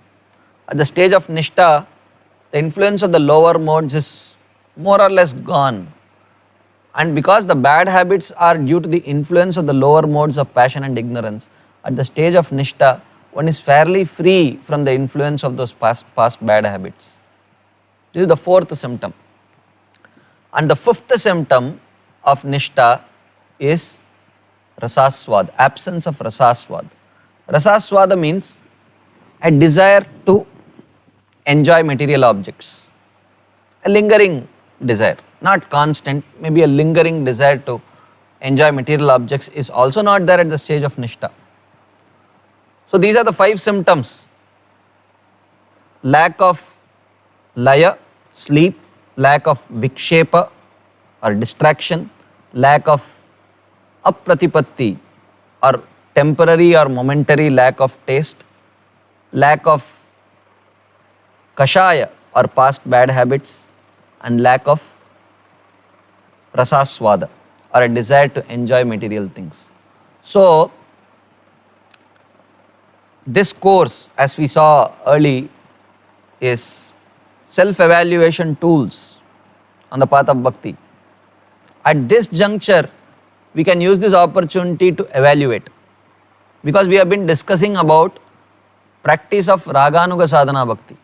At the stage of Nishta, the influence of the lower modes is more or less gone. And because the bad habits are due to the influence of the lower modes of passion and ignorance, at the stage of Nishta, one is fairly free from the influence of those past bad habits. This is the fourth symptom. And the fifth symptom of Nishta is Rasaswad, absence of Rasaswad. Rasaswada means a desire to enjoy material objects, a lingering desire, not constant, maybe a lingering desire to enjoy material objects is also not there at the stage of Nishta. So these are the 5 symptoms: lack of laya, sleep, lack of vikshepa or distraction, lack of apratipatti or temporary or momentary lack of taste, lack of kashaya or past bad habits, and lack of rasaswada or a desire to enjoy material things. So this course, as we saw early, is self-evaluation tools on the path of bhakti. At this juncture, we can use this opportunity to evaluate, because we have been discussing about practice of Raganuga Sadhana Bhakti.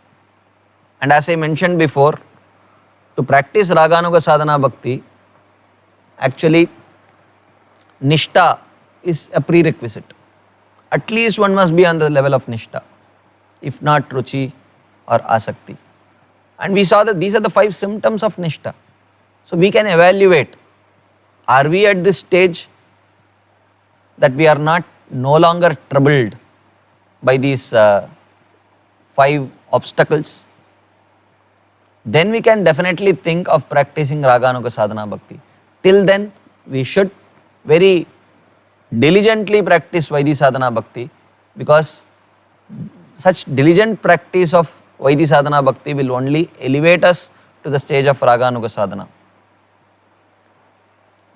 And as I mentioned before, to practice Raganuga Sadhana Bhakti, actually Nishta is a prerequisite. At least one must be on the level of Nishta, if not Ruchi or Asakti. And we saw that these are the 5 symptoms of Nishta. So we can evaluate, are we at this stage that we are no longer troubled by these 5 obstacles? Then we can definitely think of practicing Raganuga Sadhana Bhakti. Till then, we should very diligently practice Vaidhi Sadhana Bhakti, because such diligent practice of Vaidhi Sadhana Bhakti will only elevate us to the stage of Raganuga Sadhana.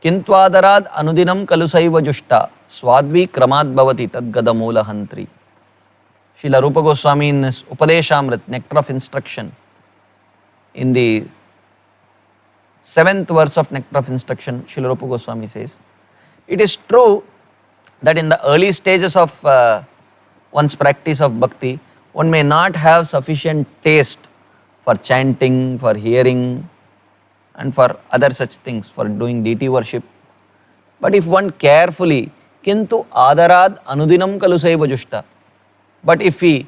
Kintvadarad anudinam kalusaiva jushta swadvi kramad bhavati tad gadamula hantri. Srila Rupa Goswami in his Upadeshamrit, Nectar of Instruction, in the 7th verse of Nectar of Instruction, Srila Rupa Goswami says, it is true that in the early stages of one's practice of bhakti, one may not have sufficient taste for chanting, for hearing, and for other such things, for doing deity worship. But if one carefully, kintu adarad anudinam kalusaiva jushta, but if he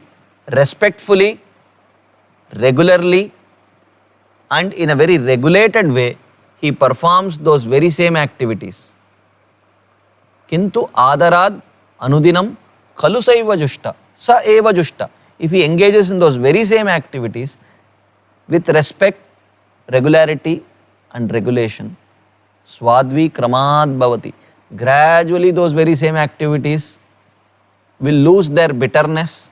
respectfully, regularly, and in a very regulated way, he performs those very same activities. Kintu adarad anudinam kalusaiva jushta, sa eva jushta. If he engages in those very same activities with respect, regularity and regulation, swadvi kramad bhavati, gradually those very same activities will lose their bitterness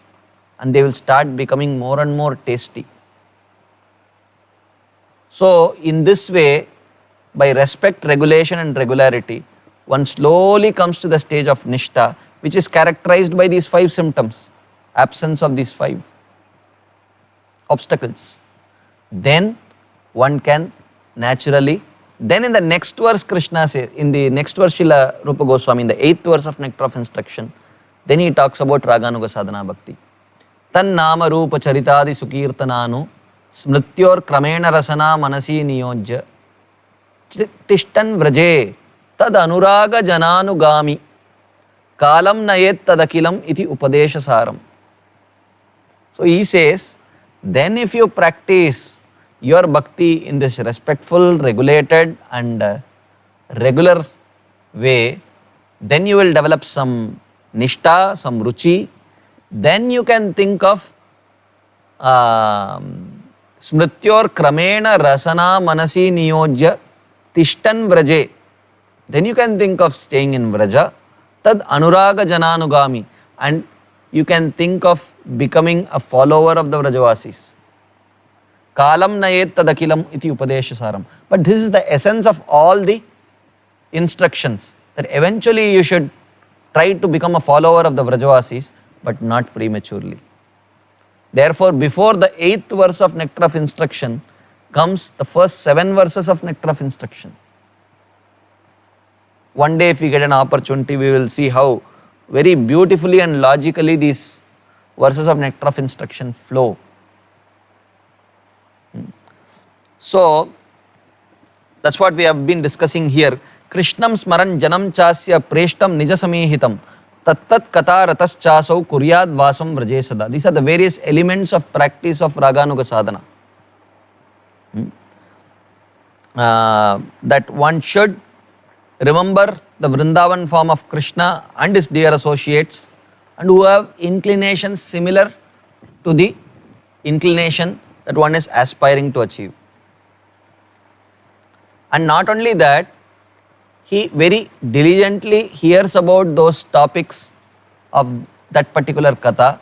and they will start becoming more and more tasty. So in this way, by respect, regulation and regularity, one slowly comes to the stage of Nishta, which is characterized by these 5 symptoms, absence of these 5 obstacles. Then one can naturally, then in the next verse Krishna says, in the next verse Srila Rupa Goswami, in the 8th verse of Nectar of Instruction, then he talks about Raganuga Sadhana Bhakti. Tan nama rupa charitadi sukirtananu smrityor kramena rasana manasi niyojya tishtan vraje tad anuraga jananugami kalam nayet tadakilam iti upadesha saram. So he says, then if you practice your bhakti in this respectful, regulated and regular way, then you will develop some nishta, some ruchi, then you can think of smrityor kramena rasana manasi niyojya tishtan vraje. Then you can think of staying in Vraja, tad anuraga jananugami, and you can think of becoming a follower of the Vrajavasis. Kalam nayet tadakilam iti upadesha saram. But this is the essence of all the instructions, that eventually you should try to become a follower of the Vrajavasis, but not prematurely. Therefore, before the 8th verse of Nectar of Instruction comes the first 7 verses of Nectar of Instruction. One day if we get an opportunity, we will see how very beautifully and logically these verses of Nectar of Instruction flow. So, that's what we have been discussing here. Krishnam smaran janam chasya preshtam nijasamihitam tattat kata ratas chasau kuryad vasam vraje sada. These are the various elements of practice of Raganuga sadhana. That one should remember the Vrindavan form of Krishna and his dear associates, and who have inclinations similar to the inclination that one is aspiring to achieve. And not only that, he very diligently hears about those topics of that particular katha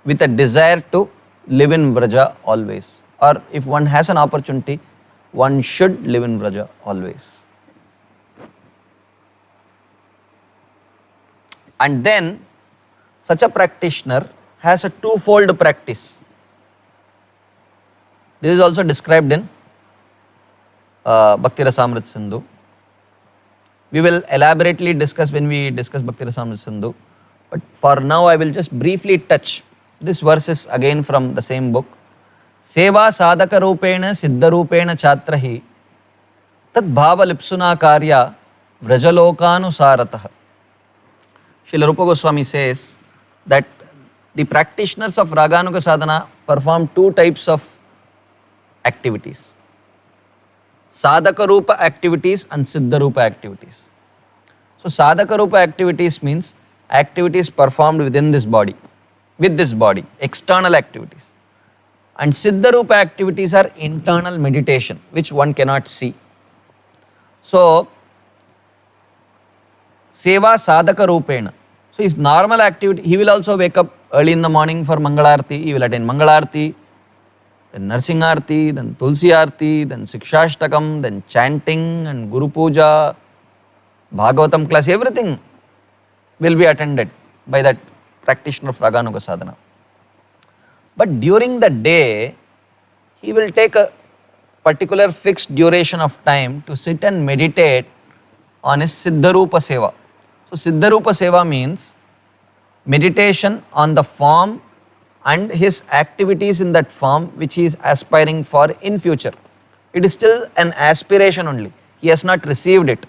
with a desire to live in Vraja always. Or if one has an opportunity, one should live in Vraja always. And then such a practitioner has a twofold practice. This is also described in Bhakti Rasamrita Sindhu. We will elaborately discuss when we discuss Bhakti Rasamrita Sindhu. But for now I will just briefly touch. This verse is again from the same book. Seva sadhaka rupena siddha rupena chatrahi tad bhava lipsuna karya vrajalokanu saratah. Srila Rupa Goswami says that the practitioners of Raganuga sadhana perform 2 types of activities. Sadhaka Rupa activities and Siddha Rupa activities. So Sadhaka Rupa activities means activities performed within this body, with this body, external activities. And Siddha Rupa activities are internal meditation, which one cannot see. So Seva sadhaka rupena. So his normal activity, he will also wake up early in the morning for Mangalarti, he will attend Mangalarti, then Narsingarti, then Tulsi Arti, then Sikshashtakam, then chanting and Guru Puja, Bhagavatam class, everything will be attended by that practitioner of Raganuga sadhana. But during the day, he will take a particular fixed duration of time to sit and meditate on his Siddharupa Seva. So Siddharupa Seva means meditation on the form and his activities in that form which he is aspiring for in future. It is still an aspiration only. He has not received it.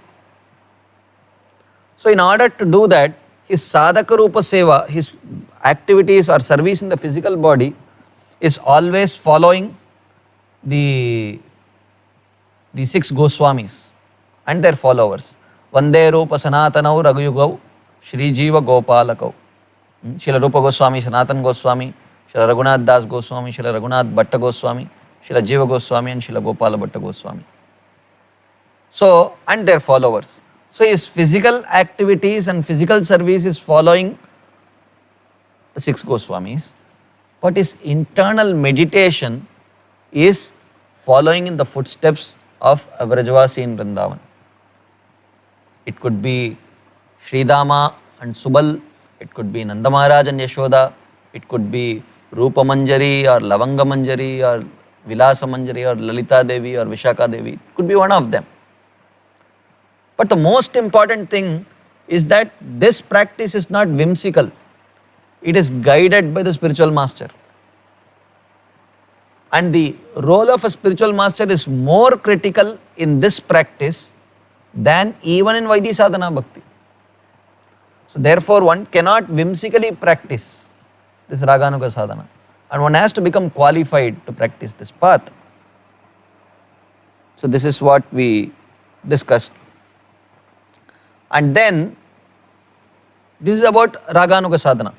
So in order to do that, his Sadhaka Rupa Seva, his activities or service in the physical body is always following the 6 Goswamis and their followers. Vande Rupa Sanatanau Raghuyugau Shri Jiva Gopalakau. Srila Rupa Goswami, Sanatan Goswami, Srila Raghunath Das Goswami, Srila Raghunath Bhatta Goswami, Srila Jiva Goswami and Srila Gopala Bhatta Goswami. So, and their followers. So his physical activities and physical service is following the 6 Goswamis, but his internal meditation is following in the footsteps of a Vrajavasi in Vrindavan. It could be Sridama and Subal, it could be Nanda Maharaj and Yashoda, it could be Rupa Manjari or Lavanga Manjari or Vilasa Manjari or Lalita Devi or Vishaka Devi. It could be one of them. But the most important thing is that this practice is not whimsical. It is guided by the spiritual master. And the role of a spiritual master is more critical in this practice than even in Vaidhi Sadhana Bhakti. So therefore one cannot whimsically practice this Raganuga Sadhana. And one has to become qualified to practice this path. So this is what we discussed. And then This is about Raganuga sadhana.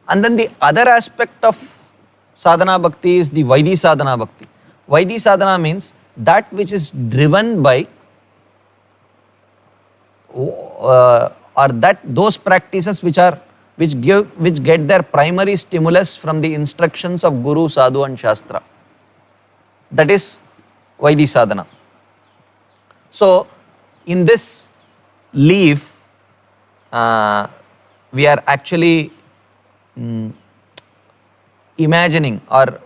And then the other aspect of sadhana bhakti is the Vaidhi sadhana bhakti. Vaidhi sadhana means that which is driven by or that those practices which get their primary stimulus from the instructions of Guru, Sadhu and Shastra. That is Vaidhi sadhana. So in this leaf, we are actually imagining, or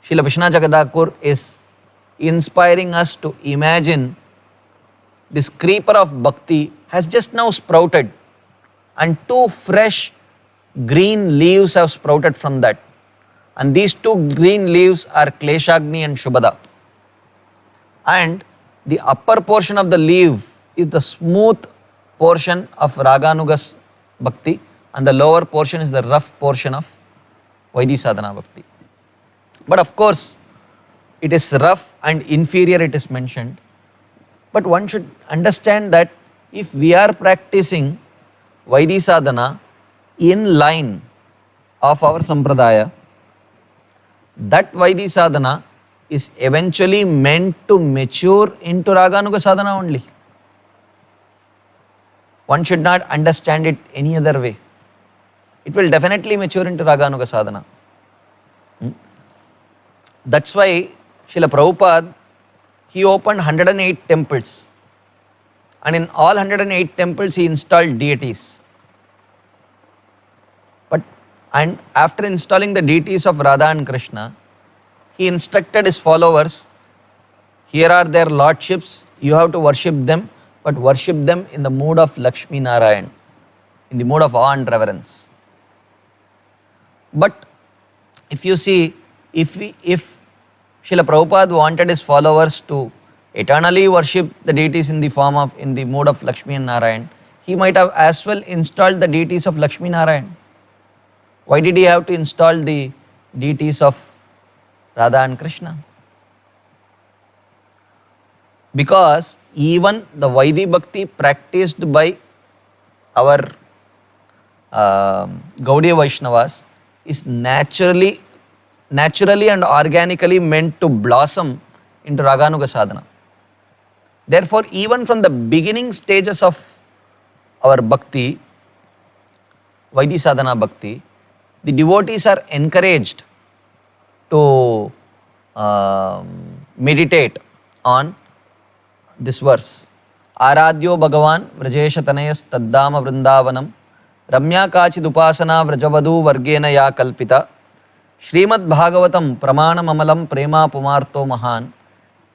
Srila Vishnu Jagadhakur is inspiring us to imagine this creeper of bhakti has just now sprouted and two fresh green leaves have sprouted from that. And these two green leaves are Kleshagni and Shubhada. And the upper portion of the leaf is the smooth portion of Raganuga's bhakti, and the lower portion is the rough portion of Vaidhi sadhana bhakti. But of course, it is rough and inferior, it is mentioned. But one should understand that if we are practicing Vaidhi sadhana in line of our sampradaya, that Vaidhi sadhana is eventually meant to mature into Raganuga sadhana only. One should not understand it any other way. It will definitely mature into Raganuga sadhana. That's why Srila Prabhupada, he opened 108 temples. And in all 108 temples, he installed deities. And after installing the deities of Radha and Krishna, he instructed his followers, here are their lordships, you have to worship them, but worship them in the mood of Lakshmi Narayan, in the mood of awe and reverence. But if you see, if Srila Prabhupada wanted his followers to eternally worship the deities in the mood of Lakshmi and Narayan, he might have as well installed the deities of Lakshmi Narayan. Why did he have to install the deities of Radha and Krishna? Because even the Vaidhi Bhakti practiced by our Gaudiya Vaishnavas is naturally and organically meant to blossom into Raganuga sadhana. Therefore, even from the beginning stages of our bhakti, Vaidhi sadhana bhakti, the devotees are encouraged to meditate on this verse. Aradhyo Bhagavan Vrajesha Tanayas Taddama Vrindavanam Ramya Kachidupasana Vrajavadu Vargena Ya Kalpita Srimad Bhagavatam Pramanam Amalam Prema Pumarto Mahan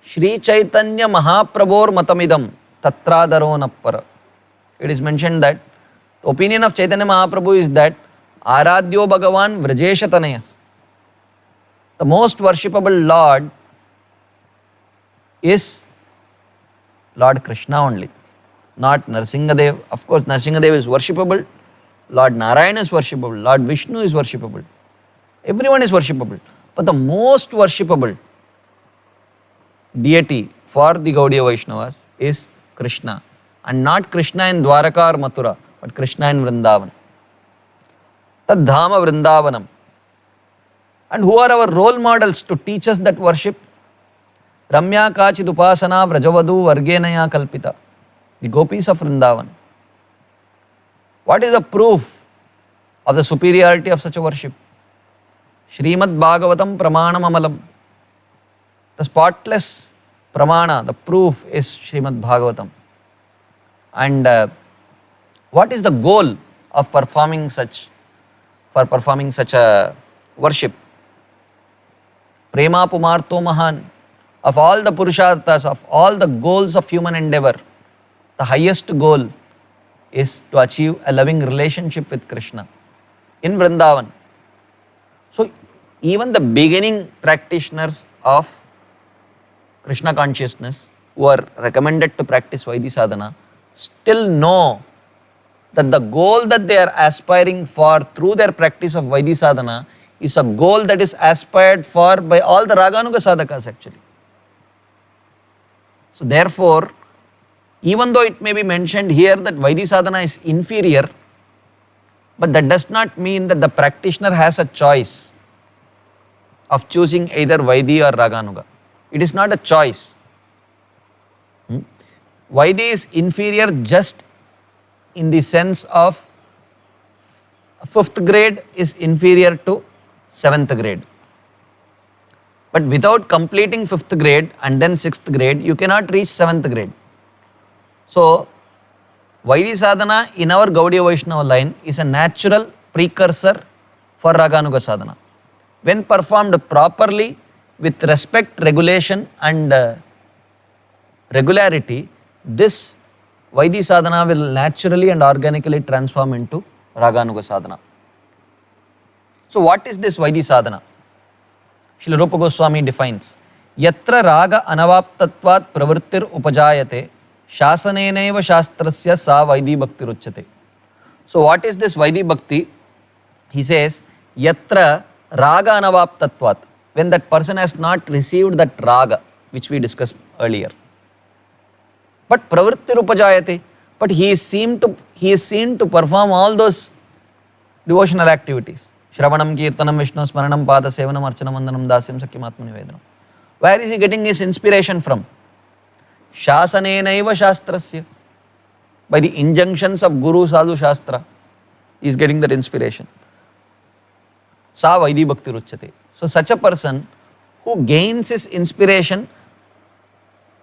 Shri Chaitanya Mahaprabhor Matamidam Tatradaro Nappara. It is mentioned that the opinion of Chaitanya Mahaprabhu is that Aradhyo Bhagavan Vrajesha Tanayas, the most worshipable Lord is Lord Krishna only, not Nrsimhadev. Of course, Nrsimhadev is worshipable, Lord Narayana is worshipable, Lord Vishnu is worshipable. Everyone is worshipable. But the most worshipable deity for the Gaudiya Vaishnavas is Krishna. And not Krishna in Dwaraka or Mathura, but Krishna in Vrindavan. Tad Dhama Vrindavanam. And who are our role models to teach us that worship? Ramya Kachid Upasana Vrajavadu Vargenaya Kalpita. The gopis of Vrindavan. What is the proof of the superiority of such a worship? Srimad Bhagavatam Pramanam Amalam. The spotless Pramana, the proof is Srimad Bhagavatam. And what is the goal of performing such a worship? Prema Pumarto Mahan. Of all the Purusharthas, of all the goals of human endeavor, the highest goal is to achieve a loving relationship with Krishna in Vrindavan. So even the beginning practitioners of Krishna consciousness who are recommended to practice Vaidhi sadhana still know that the goal that they are aspiring for through their practice of Vaidhi sadhana is a goal that is aspired for by all the Raganuga sadhakas actually. So therefore, Even though it may be mentioned here that Vaidhi sadhana is inferior, but that does not mean that the practitioner has a choice of choosing either Vaidhi or Raganuga. It is not a choice. Vaidhi is inferior just in the sense of 5th grade is inferior to 7th grade. But without completing 5th grade and then 6th grade, you cannot reach 7th grade. So, Vaidhi sadhana in our Gaudiya Vaishnava line is a natural precursor for Raganuga sadhana. When performed properly with respect, regulation and regularity, this Vaidhi sadhana will naturally and organically transform into Raganuga sadhana. So what is this Vaidhi sadhana? Srila Rupa Goswami defines, Yatra raga anavaptatvat pravrittir upajayate shasanenaiva shastrasya sa Vaidhi bhakti ruchyate. So what is this Vaidhi bhakti? He says, Yatra raga anavaptatvat, when that person has not received that raga, which we discussed earlier. But pravrittir upajayate, but he is seen to perform all those devotional activities. Shravanam, Kirtanam, Vishnu, Smaranam, Pada, Sevanam, Archanam, Vandanam, Dasyam, Sakyam, Atmanivedanam. Where is he getting his inspiration from? Shasanenaiva shastrasya. By the injunctions of Guru, Sadhu, Shastra, he is getting that inspiration. Sa Vaidhi bhakti ruchyate. So such a person who gains his inspiration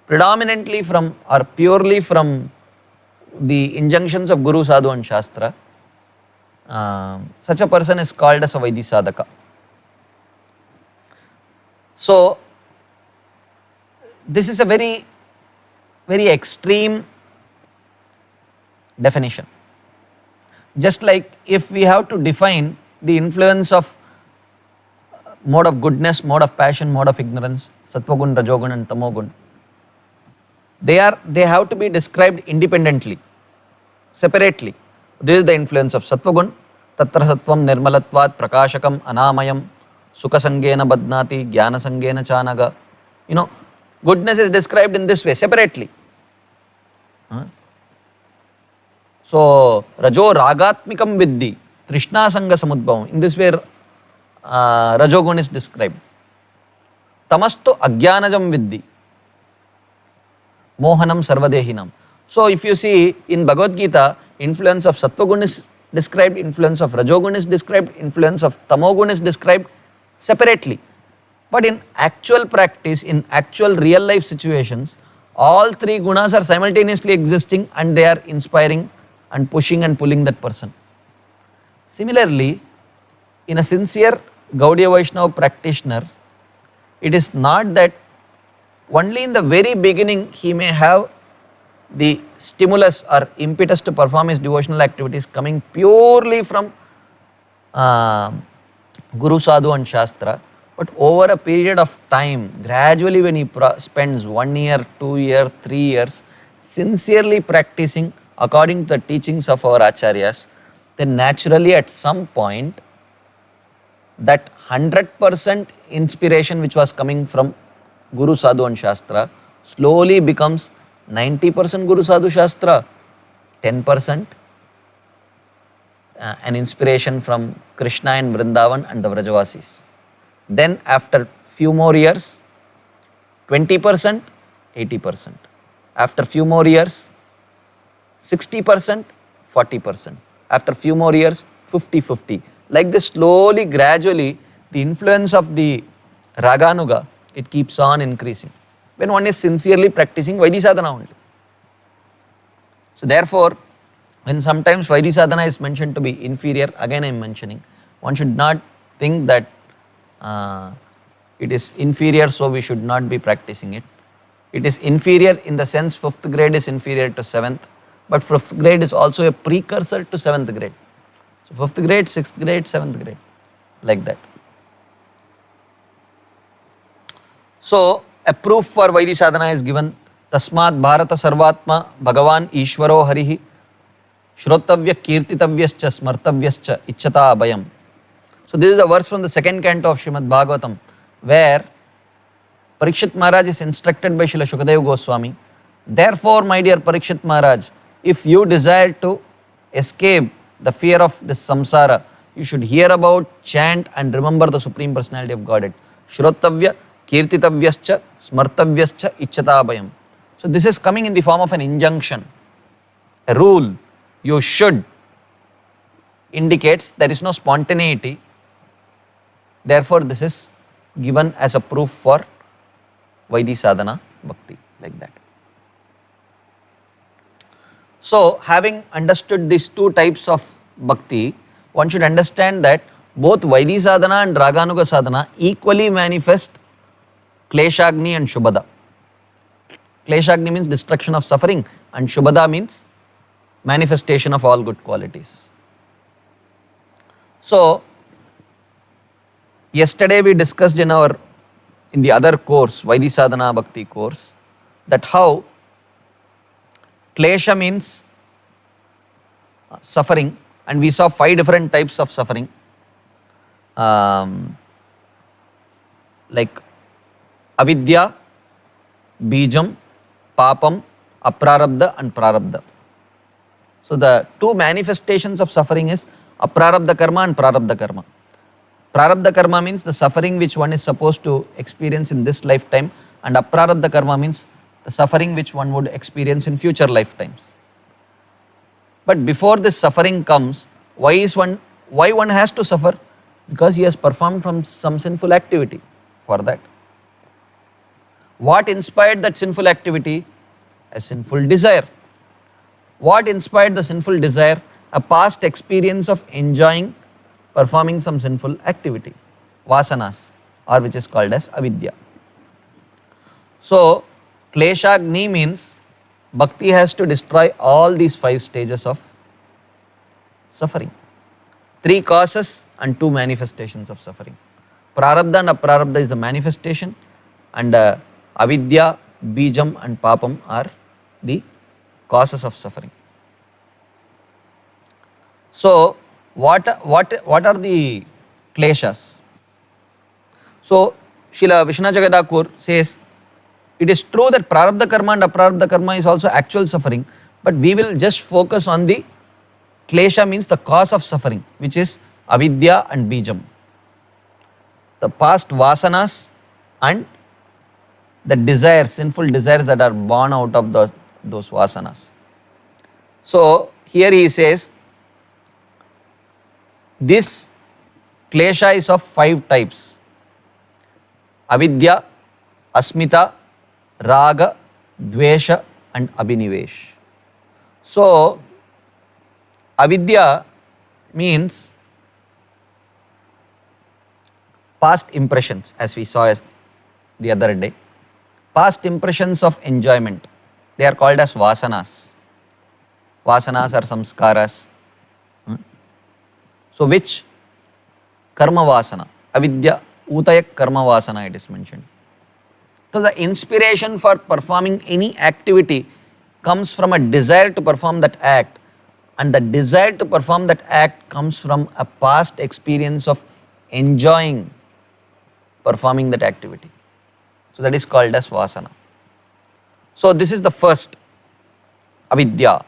predominantly from or purely from the injunctions of Guru, Sadhu and Shastra, such a person is called as a Vaidhi sadhaka. So, this is a very, very extreme definition. Just like if we have to define the influence of mode of goodness, mode of passion, mode of ignorance, Sattvagun, Rajogun and Tamogun, they have to be described independently, separately. This is the influence of Sattvagun, Tatra Sattvam Nirmalatvat Prakashakam Anamayam Sukha Sangena Badnati Jnana Sangena Chanaga. You know, goodness is described in this way, separately. So, Rajo Ragatmikam Viddhi, Trishna Sanga Samudbhavam. In this way, Rajogun is described. Tamastu Agyanajam Viddhi, Mohanam Sarvadehinam. So if you see in Bhagavad Gita, influence of Sattvagun is described, influence of Rajogun is described, influence of Tamogun is described separately. But in actual practice, in actual real life situations, all three gunas are simultaneously existing and they are inspiring and pushing and pulling that person. Similarly, in a sincere Gaudiya Vaishnava practitioner, it is not that only in the very beginning he may have the stimulus or impetus to perform his devotional activities coming purely from Guru, Sadhu and Shastra, but over a period of time, gradually when he spends 1 year, 2 years, 3 years, sincerely practicing according to the teachings of our Acharyas, then naturally at some point, that 100% inspiration which was coming from Guru, Sadhu and Shastra slowly becomes 90% Guru, Sadhu, Shastra, 10% an inspiration from Krishna and Vrindavan and the Vrajavasis. Then after few more years, 20%, 80%. After few more years, 60%, 40%. After few more years, 50-50. Like this, slowly, gradually, the influence of the Raganuga, it keeps on increasing. When one is sincerely practicing Vaidhi sadhana only. So therefore, when sometimes Vaidhi sadhana is mentioned to be inferior, again I am mentioning, one should not think that it is inferior, so we should not be practicing it. It is inferior in the sense 5th grade is inferior to 7th, but 5th grade is also a precursor to 7th grade. So 5th grade, 6th grade, 7th grade, like that. So a proof for Vaidhi sadhana is given. Tasmat Bharata Sarvatma Bhagavan Ishvaro Harihi Shrotavya Kirtitavyascha Smartavyascha Ichchata Abhayam. So this is a verse from the 2nd canto of Srimad Bhagavatam, where Parikshit Maharaj is instructed by Srila Shukadeva Goswami Therefore, my dear Parikshit Maharaj, if you desire to escape the fear of this samsara, you should hear about, chant and remember the Supreme Personality of Godhead. Shrotavya, Kirtitavyascha, Smartavyascha, Icchatabhayam. So this is coming in the form of an injunction, a rule. You should indicates there is no spontaneity. Therefore, this is given as a proof for Vaidhi sadhana bhakti, like that. So, having understood these two types of bhakti, one should understand that both Vaidhi sadhana and Raganuga sadhana equally manifest Kleshagni and Shubhada. Kleshagni means destruction of suffering and Shubhada means manifestation of all good qualities. So, yesterday we discussed in the other course, Vaidhi sadhana bhakti course, that how Klesha means suffering, and we saw 5 different types of suffering, like avidya, bijam, papam, aprarabdha and prarabdha. So the 2 manifestations of suffering is aprarabdha karma and prarabdha karma. Prarabdha karma means the suffering which one is supposed to experience in this lifetime, and aprarabdha karma means the suffering which one would experience in future lifetimes. But before this suffering comes, why one has to suffer? Because he has performed from some sinful activity for that. What inspired that sinful activity? A sinful desire. What inspired the sinful desire? A past experience of enjoying performing some sinful activity, vasanas, or which is called as avidya. So, Kleshagni means bhakti has to destroy all these 5 stages of suffering. 3 causes and 2 manifestations of suffering. Prarabdha and aprarabdha is the manifestation, and avidya, bijam and papam are the causes of suffering. So, what are the kleshas? So, Srila Vishnu Jagadhakur says, it is true that prarabdha karma and aprarabdha karma is also actual suffering, but we will just focus on the klesha, means the cause of suffering, which is avidya and bijam. The past vasanas and the desires, sinful desires that are born out of those vasanas. So, here he says, this klesha is of 5 types: avidya, asmita, raga, dvesha and abhinivesh. So, avidya means past impressions, as we saw the other day. Past impressions of enjoyment, they are called as vasanas. Vasanas are samskaras. So, which karma vasana? Avidya, utayak karma vasana, it is mentioned. So, the inspiration for performing any activity comes from a desire to perform that act, and the desire to perform that act comes from a past experience of enjoying performing that activity. So, that is called as vasana. So, this is the first, avidya.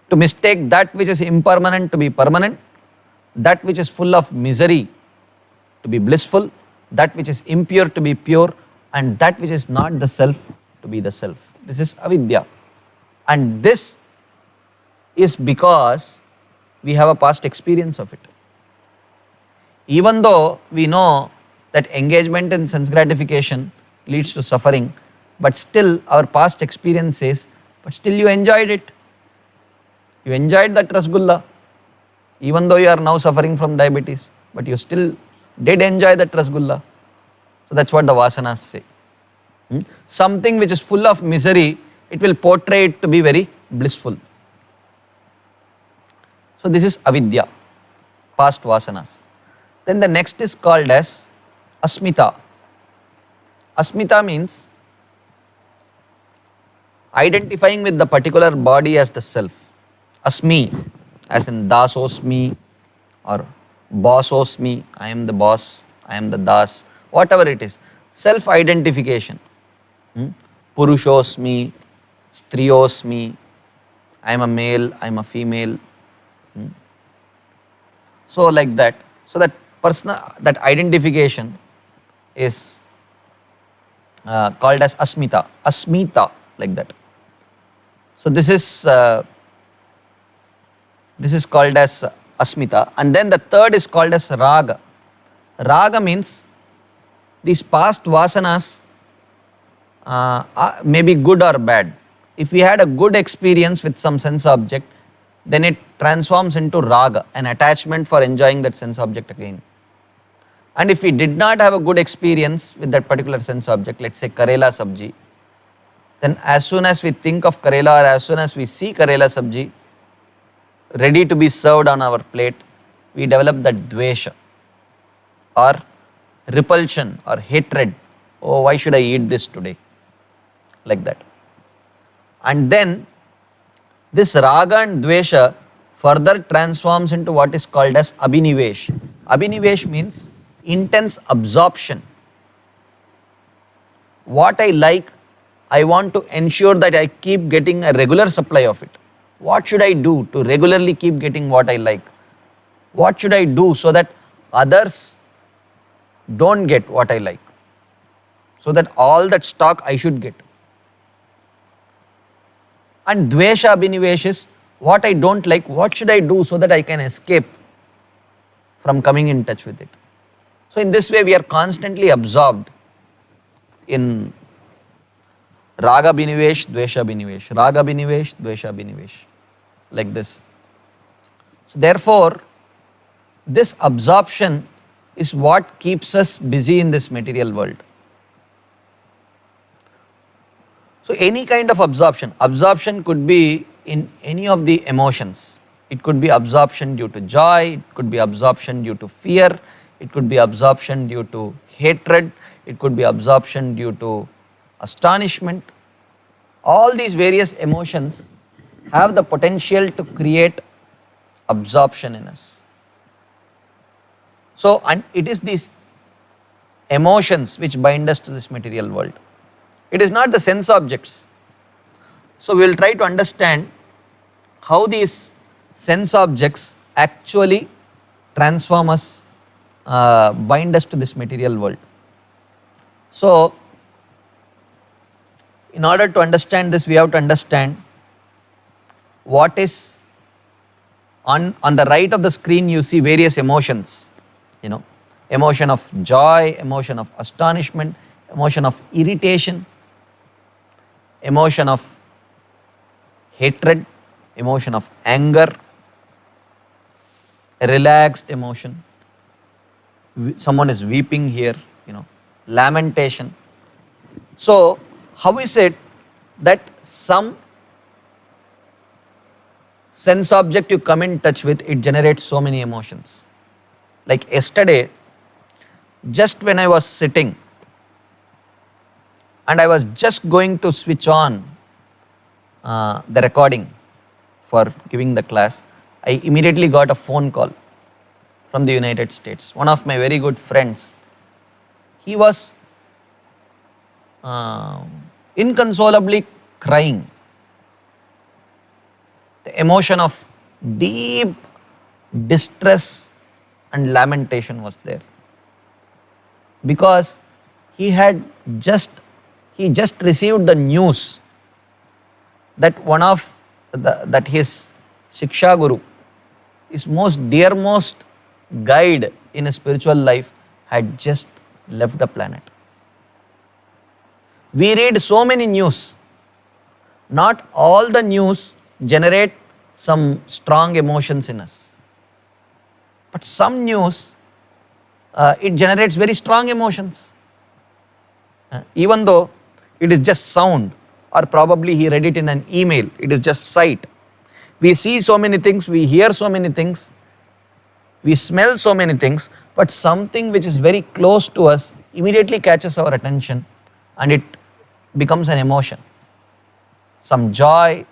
To mistake that which is impermanent to be permanent, that which is full of misery to be blissful, that which is impure to be pure, and that which is not the self to be the self. This is avidya. And this is because we have a past experience of it. Even though we know that engagement in sense gratification leads to suffering, but still our past experience says, but still you enjoyed it. You enjoyed that rasgulla. Even though you are now suffering from diabetes, but you still did enjoy that rasgulla. So that's what the vasanas say. Something which is full of misery, it will portray it to be very blissful. So this is avidya, past vasanas. Then the next is called as asmita. Asmita means identifying with the particular body as the self. Asmi, as in dasosmi or bossosmi, I am the boss, I am the das, whatever it is. Self-identification. Purushosmi, Striosmi, I am a male, I am a female. So like that. So that personal, that identification is called as asmita. Asmita, like that. So this is called as asmita. And then the third is called as raga. Raga means these past vasanas may be good or bad. If we had a good experience with some sense object, then it transforms into raga, an attachment for enjoying that sense object again. And if we did not have a good experience with that particular sense object, let's say Karela sabji, then as soon as we think of Karela or as soon as we see Karela sabji ready to be served on our plate, we develop that dvesha or repulsion or hatred. Oh, why should I eat this today? Like that. And then this raga and dvesha further transforms into what is called as abhinivesh. Abhinivesh means intense absorption. What I like, I want to ensure that I keep getting a regular supply of it. What should I do to regularly keep getting what I like? What should I do so that others don't get what I like? So that all that stock I should get. And dvesha abhinivesh is what I don't like, what should I do so that I can escape from coming in touch with it. So in this way we are constantly absorbed in raga abhinivesh, dvesha abhinivesh, raga abhinivesh, dvesha abhinivesh, like this. So therefore, this absorption is what keeps us busy in this material world. So any kind of absorption could be in any of the emotions. It could be absorption due to joy, it could be absorption due to fear, it could be absorption due to hatred, it could be absorption due to astonishment. All these various emotions have the potential to create absorption in us. So, and it is these emotions which bind us to this material world. It is not the sense objects. So we will try to understand how these sense objects actually transform us, bind us to this material world. So in order to understand this, we have to understand what is on the right of the screen. You see various emotions, emotion of joy, emotion of astonishment, emotion of irritation, emotion of hatred, emotion of anger, a relaxed emotion. Someone is weeping here, lamentation. So how is it that some sense object you come in touch with, it generates so many emotions? Like yesterday, just when I was sitting and I was just going to switch on the recording for giving the class, I immediately got a phone call from the United States. One of my very good friends, he was inconsolably crying. The emotion of deep distress and lamentation was there, because he just received the news that that his Shiksha Guru, his most dearmost guide in his spiritual life, had just left the planet. We read so many news. Not all the news generate some strong emotions in us, but some news, it generates very strong emotions. Even though it is just sound, or probably he read it in an email, it is just sight. We see so many things, we hear so many things, we smell so many things, but something which is very close to us immediately catches our attention and it becomes an emotion. Some joy,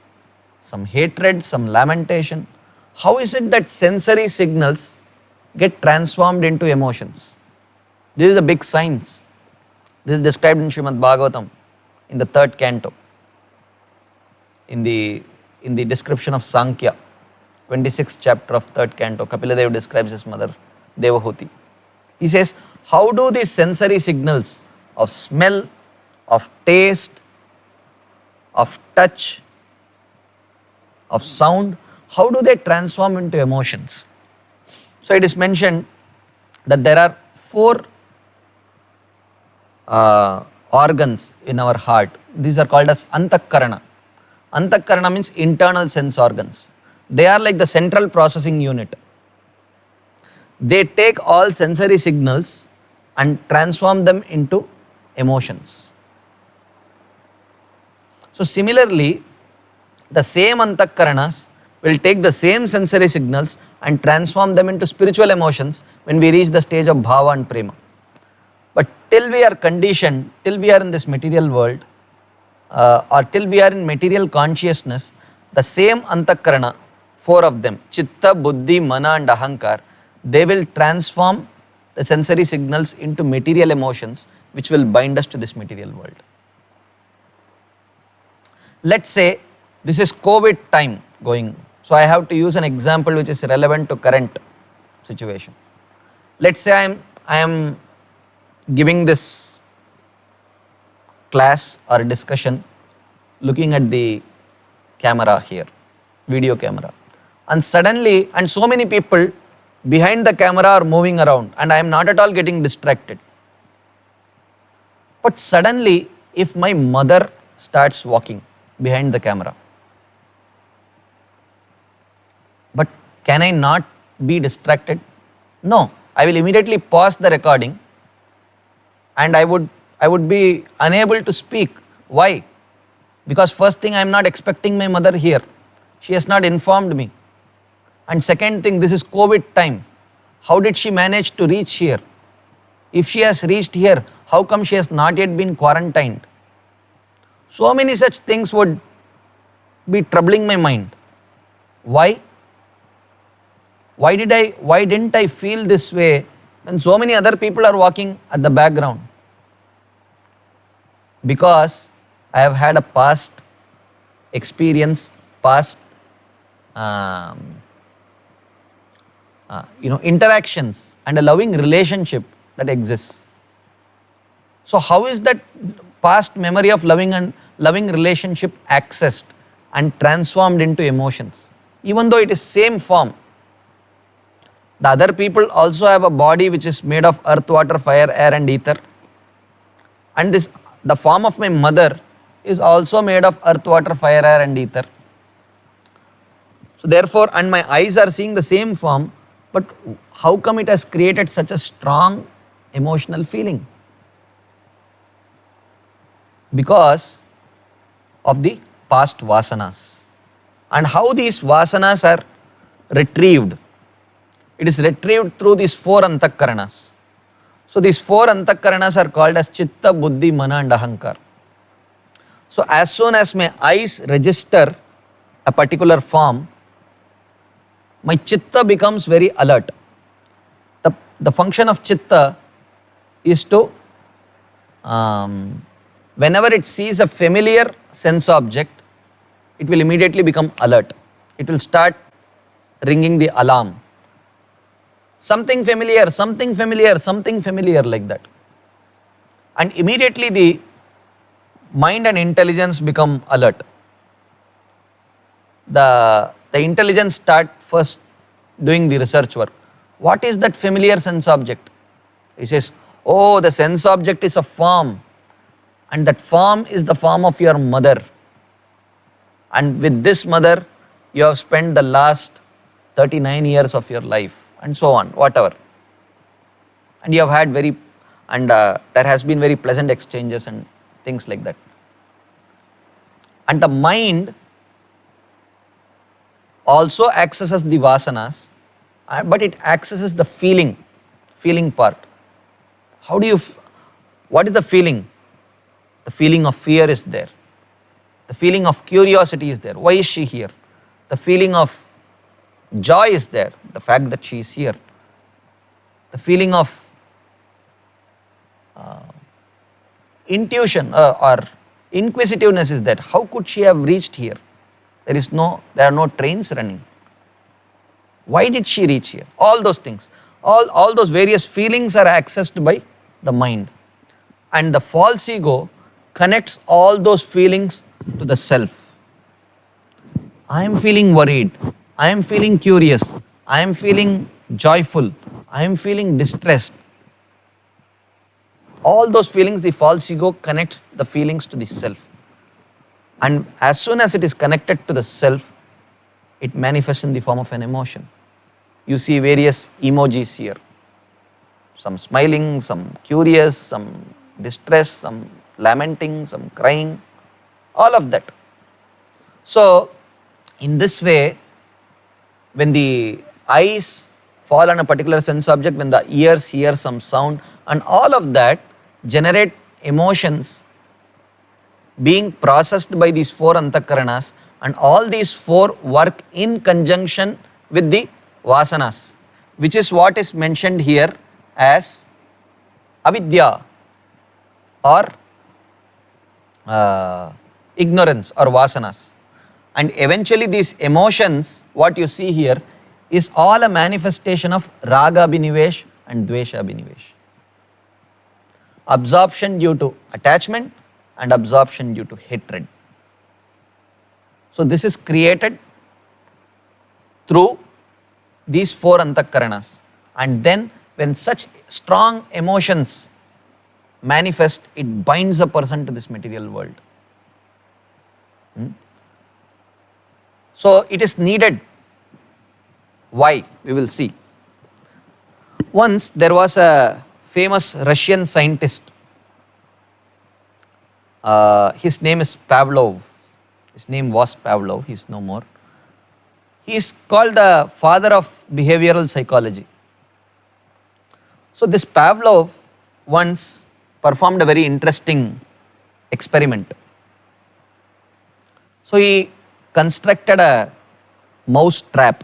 some hatred, some lamentation. How is it that sensory signals get transformed into emotions? This is a big science. This is described in Srimad Bhagavatam in the 3rd canto. in the description of Sankhya, 26th chapter of 3rd canto, Kapiladeva describes his mother Devahuti. He says, how do these sensory signals of smell, of taste, of touch, of sound, how do they transform into emotions? So it is mentioned that there are 4 organs in our heart. These are called as Antakarana. Antakarana means internal sense organs. They are like the central processing unit. They take all sensory signals and transform them into emotions. So similarly, the same Antakaranas will take the same sensory signals and transform them into spiritual emotions when we reach the stage of bhava and prema. But till we are conditioned, till we are in this material world, or till we are in material consciousness, the same Antakarana, 4 of them, Chitta, Buddhi, Mana and Ahankar, they will transform the sensory signals into material emotions which will bind us to this material world. Let's say this is COVID time going. So I have to use an example which is relevant to current situation. Let's say I am giving this class or discussion looking at the camera here, video camera. And suddenly, and so many people behind the camera are moving around and I am not at all getting distracted. But suddenly, if my mother starts walking behind the camera, but can I not be distracted? No, I will immediately pause the recording and I would be unable to speak. Why? Because first thing, I am not expecting my mother here. She has not informed me. And second thing, this is COVID time. How did she manage to reach here? If she has reached here, how come she has not yet been quarantined? So many such things would be troubling my mind. Why? Why didn't I feel this way when so many other people are walking at the background? Because I have had a past experience, past interactions and a loving relationship that exists. So how is that past memory of loving relationship accessed and transformed into emotions? Even though it is same form, the other people also have a body which is made of earth, water, fire, air and ether. And the form of my mother is also made of earth, water, fire, air and ether. So therefore, and my eyes are seeing the same form, but how come it has created such a strong emotional feeling? Because of the past vasanas. And how these vasanas are retrieved? It is retrieved through these 4 Antakaranas. So these 4 Antakaranas are called as Chitta, Buddhi, Mana and Ahankar. So as soon as my eyes register a particular form, my Chitta becomes very alert. The function of Chitta is to, whenever it sees a familiar sense object, it will immediately become alert. It will start ringing the alarm. Something familiar, something familiar, something familiar, like that. And immediately the mind and intelligence become alert. The intelligence start first doing the research work. What is that familiar sense object? He says, oh, the sense object is a form, and that form is the form of your mother. And with this mother, you have spent the last 39 years of your life, and so on, whatever. And you have had there has been very pleasant exchanges and things like that. And the mind also accesses the vasanas, but it accesses the feeling part. What is the feeling? The feeling of fear is there. The feeling of curiosity is there. Why is she here? The feeling of joy is there, the fact that she is here. The feeling of intuition or inquisitiveness is that how could she have reached here? There are no trains running. Why did she reach here? All those things, all those various feelings are accessed by the mind. And the false ego connects all those feelings to the self. I am feeling worried. I am feeling curious. I am feeling joyful. I am feeling distressed. All those feelings, the false ego connects the feelings to the self. And as soon as it is connected to the self, it manifests in the form of an emotion. You see various emojis here. Some smiling, some curious, some distress, some lamenting, some crying, all of that. So, in this way, when the eyes fall on a particular sense object, when the ears hear some sound, and all of that generate emotions being processed by these four antakaranas, and all these four work in conjunction with the vasanas, which is what is mentioned here as avidya or ignorance or vasanas. And eventually these emotions, what you see here, is all a manifestation of raga abhinivesh and dvesha abhinivesh. Absorption due to attachment and absorption due to hatred. So this is created through these four antakaranas. And then when such strong emotions manifest, it binds a person to this material world. So it is needed. Why? We will see. Once there was a famous Russian scientist. His name is Pavlov. His name was Pavlov. He is no more. He is called the father of behavioral psychology. So this Pavlov once performed a very interesting experiment. So he constructed a mouse trap.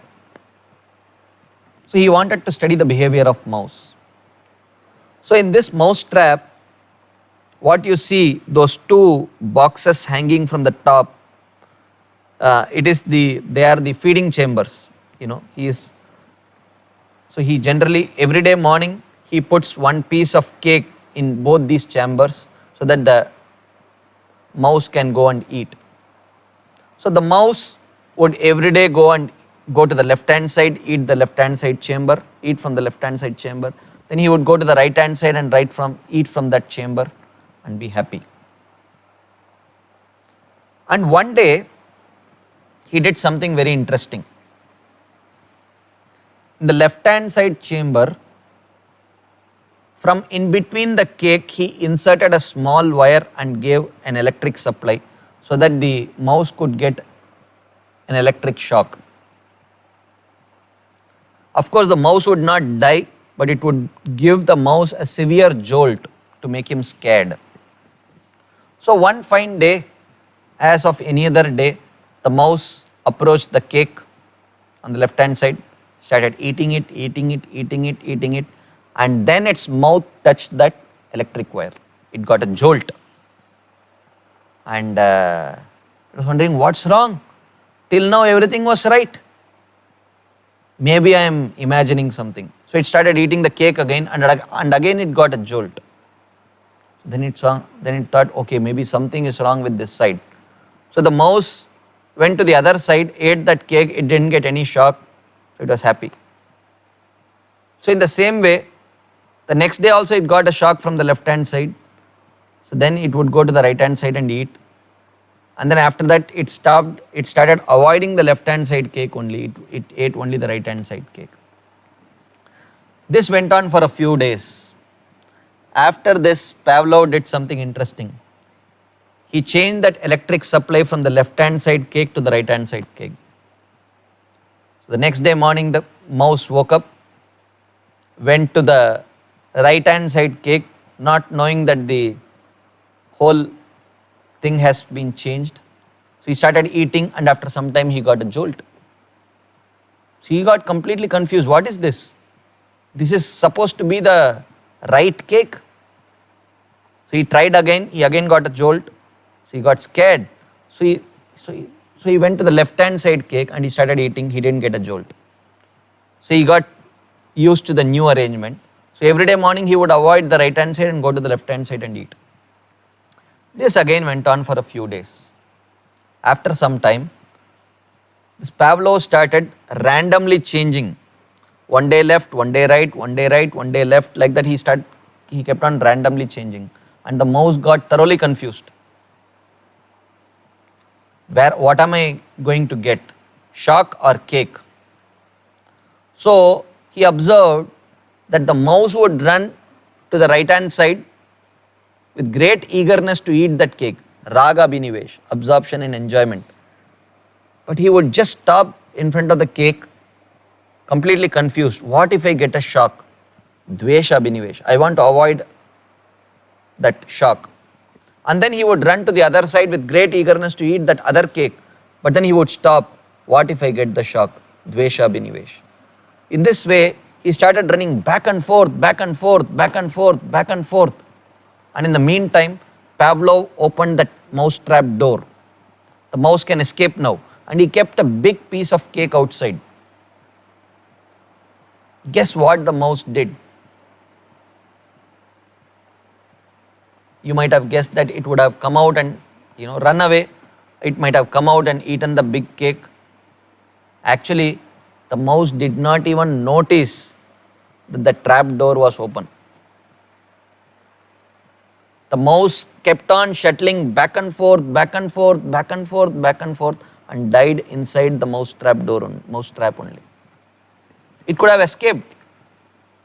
So he wanted to study the behavior of mouse. So in this mouse trap, what you see, those two boxes hanging from the top, they are the feeding chambers. So he generally every day morning he puts one piece of cake in both these chambers so that the mouse can go and eat. So the mouse would every day go to the left hand side, eat the left hand side chamber, eat from the left hand side chamber. Then he would go to the right hand side and eat from that chamber and be happy. And one day he did something very interesting. In the left hand side chamber, from in between the cake, he inserted a small wire and gave an electric supply so that the mouse could get an electric shock. Of course, the mouse would not die, but it would give the mouse a severe jolt to make him scared. So one fine day, as of any other day, the mouse approached the cake on the left hand side, started eating it, and then its mouth touched that electric wire. It got a jolt. And it was wondering, what's wrong? Till now everything was right. Maybe I am imagining something. So it started eating the cake again, and again it got a jolt. Then it thought, okay, maybe something is wrong with this side. So the mouse went to the other side, ate that cake, it didn't get any shock, so it was happy. So in the same way, the next day also it got a shock from the left hand side. So then it would go to the right hand side and eat. And then after that it started avoiding the left hand side cake only. It ate only the right hand side cake. This went on for a few days. After this, Pavlov did something interesting. He changed that electric supply from the left hand side cake to the right hand side cake. So the next day morning the mouse woke up, went to the right hand side cake, not knowing that the whole thing has been changed. So he started eating, and after some time he got a jolt. So he got completely confused. What is this? This is supposed to be the right cake. So he tried again, he again got a jolt. So he got scared. So So he went to the left hand side cake and he started eating. He didn't get a jolt. So he got used to the new arrangement. So every day morning he would avoid the right hand side and go to the left hand side and eat. This again went on for a few days. After some time, this Pavlov started randomly changing. One day left, one day right, one day right, one day left. Like that he kept on randomly changing. And the mouse got thoroughly confused. What am I going to get? Shock or cake? So he observed that the mouse would run to the right hand side with great eagerness to eat that cake. Raga binivesh, absorption and enjoyment. But he would just stop in front of the cake, completely confused. What if I get a shock? Dvesha binivesh. I want to avoid that shock. And then he would run to the other side with great eagerness to eat that other cake. But then he would stop. What if I get the shock? Dvesha binivesh. In this way, he started running back and forth, back and forth, back and forth, back and forth. And in the meantime, Pavlov opened that mouse trap door. The mouse can escape now. And he kept a big piece of cake outside. Guess what the mouse did? You might have guessed that it would have come out and run away. It might have come out and eaten the big cake. Actually, the mouse did not even notice that the trap door was open. The mouse kept on shuttling back and forth, back and forth, back and forth, back and forth, and died inside the mouse trap only. It could have escaped,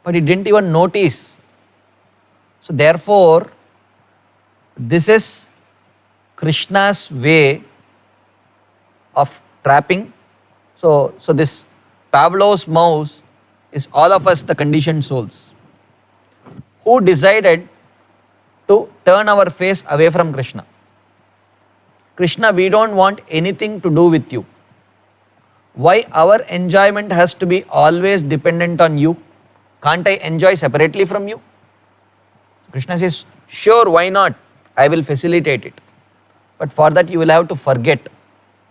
but it didn't even notice. So therefore, this is Krishna's way of trapping. So this Pavlov's mouse is all of us, the conditioned souls, who decided to turn our face away from Krishna. Krishna, we don't want anything to do with you. Why our enjoyment has to be always dependent on you? Can't I enjoy separately from you? Krishna says, sure, why not? I will facilitate it. But for that you will have to forget